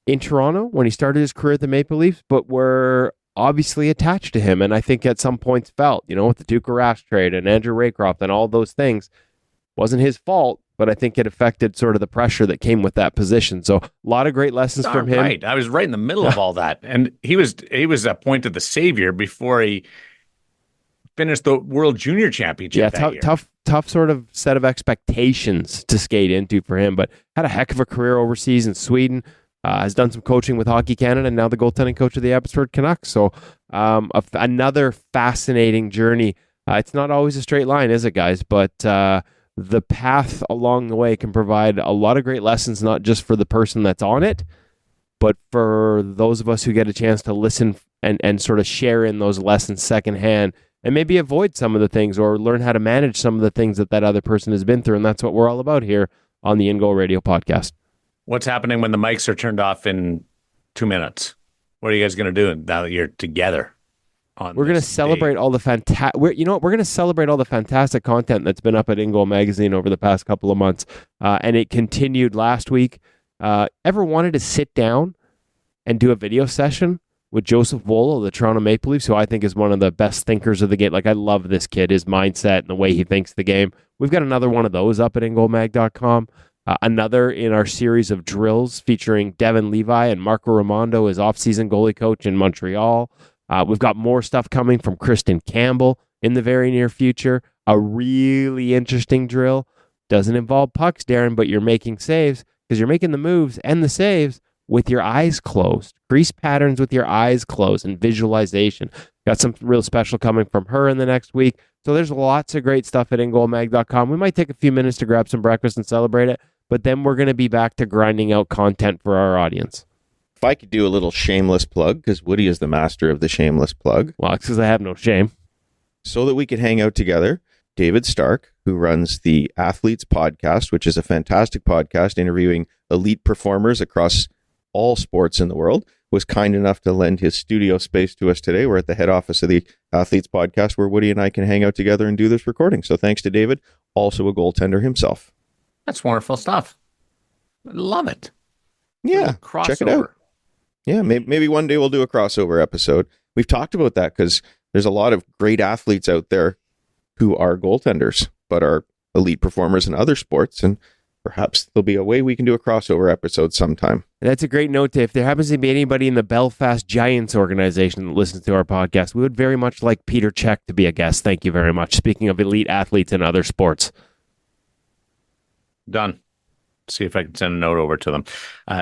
[SPEAKER 2] in Toronto when he started his career at the Maple Leafs, but were obviously attached to him. And I think at some points felt, with the Tuukka Rask trade and Andrew Raycroft and all those things, wasn't his fault, but I think it affected sort of the pressure that came with that position. So a lot of great lessons from him.
[SPEAKER 1] Right. I was right in the middle of all that. And he was appointed the savior before he finished the World Junior Championship that year.
[SPEAKER 2] Tough sort of set of expectations to skate into for him, but had a heck of a career overseas in Sweden. Has done some coaching with Hockey Canada and now the goaltending coach of the Abbotsford Canucks. So another fascinating journey. It's not always a straight line, is it, guys? But the path along the way can provide a lot of great lessons, not just for the person that's on it, but for those of us who get a chance to listen and sort of share in those lessons secondhand and maybe avoid some of the things or learn how to manage some of the things that other person has been through. And that's what we're all about here on the InGoal Radio podcast.
[SPEAKER 1] What's happening when the mics are turned off in 2 minutes? What are you guys going to do now that you're together?
[SPEAKER 2] We're going to celebrate all the we're going to celebrate all the fantastic content that's been up at InGoal Magazine over the past couple of months, and it continued last week. Ever wanted to sit down and do a video session with Joseph Woll of the Toronto Maple Leafs, who I think is one of the best thinkers of the game? Like, I love this kid, his mindset and the way he thinks the game. We've got another one of those up at InGoalMag.com. Another in our series of drills featuring Devin Levi and Marco Raimondo as off-season goalie coach in Montreal. We've got more stuff coming from Kristen Campbell in the very near future. A really interesting drill. Doesn't involve pucks, Darren, but you're making saves because you're making the moves and the saves with your eyes closed. Crease patterns with your eyes closed and visualization. Got something real special coming from her in the next week. So there's lots of great stuff at InGoalMag.com. We might take a few minutes to grab some breakfast and celebrate it, but then we're going to be back to grinding out content for our audience.
[SPEAKER 3] If I could do a little shameless plug, because Woody is the master of the shameless plug.
[SPEAKER 2] Well, it's because I have no shame.
[SPEAKER 3] So that we could hang out together, David Stark, who runs the Athletes Podcast, which is a fantastic podcast interviewing elite performers across all sports in the world, was kind enough to lend his studio space to us today. We're at the head office of the Athletes Podcast where Woody and I can hang out together and do this recording. So thanks to David, also a goaltender himself.
[SPEAKER 1] That's wonderful stuff. I love it.
[SPEAKER 3] Yeah, check it out. Yeah, maybe one day we'll do a crossover episode. We've talked about that because there's a lot of great athletes out there who are goaltenders, but are elite performers in other sports. And perhaps there'll be a way we can do a crossover episode sometime.
[SPEAKER 2] That's a great note. If there happens to be anybody in the Belfast Giants organization that listens to our podcast, we would very much like Peter Cech to be a guest. Thank you very much. Speaking of elite athletes in other sports.
[SPEAKER 1] Done. See if I can send a note over to them.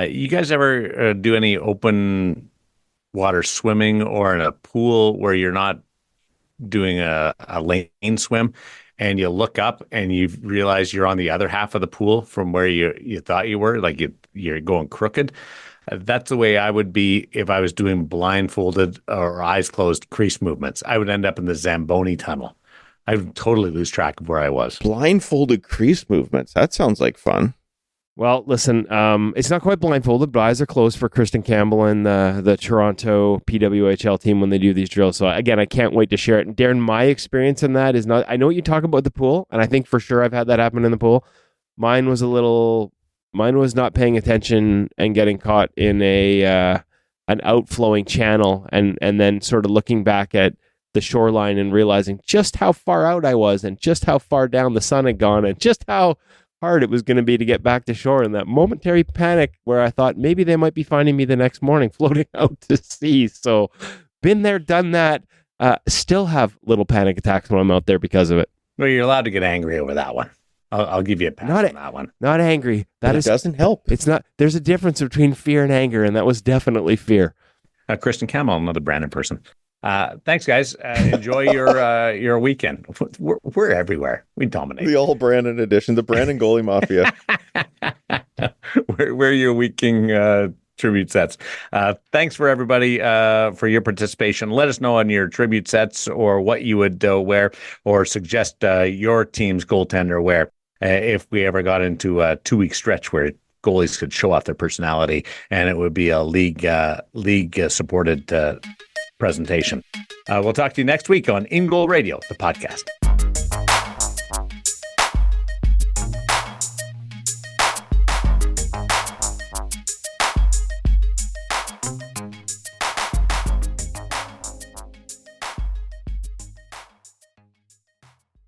[SPEAKER 1] You guys ever do any open water swimming or in a pool where you're not doing a lane swim and you look up and you realize you're on the other half of the pool from where you thought you were, like you're going crooked? That's the way I would be if I was doing blindfolded or eyes closed crease movements. I would end up in the Zamboni tunnel. I would totally lose track of where I was.
[SPEAKER 3] Blindfolded crease movements. That sounds like fun.
[SPEAKER 2] Well, listen, it's not quite blindfolded, but eyes are closed for Kristen Campbell and the Toronto PWHL team when they do these drills. So again, I can't wait to share it. And Darren, my experience in that is not, I know what you talk about the pool, and I think for sure I've had that happen in the pool. Mine was not paying attention and getting caught in an outflowing channel and then sort of looking back at the shoreline and realizing just how far out I was and just how far down the sun had gone and just how hard it was going to be to get back to shore. And that momentary panic where I thought maybe they might be finding me the next morning floating out to sea. So been there, done that. Still have little panic attacks when I'm out there because of it.
[SPEAKER 1] Well, you're allowed to get angry over that one. I'll give you a pass on that one.
[SPEAKER 2] Not angry.
[SPEAKER 3] It doesn't help.
[SPEAKER 2] It's not. There's a difference between fear and anger, and that was definitely fear.
[SPEAKER 1] Kristen Campbell, another Brandon person. Thanks, guys. Enjoy your weekend. We're everywhere. We dominate.
[SPEAKER 3] The all Brandon edition, the Brandon Goalie Mafia.
[SPEAKER 1] We're your weekend tribute sets. Thanks for everybody for your participation. Let us know on your tribute sets or what you would wear or suggest your team's goaltender wear if we ever got into a 2-week stretch where goalies could show off their personality and it would be a league supported presentation. We'll talk to you next week on InGoal Radio, the podcast.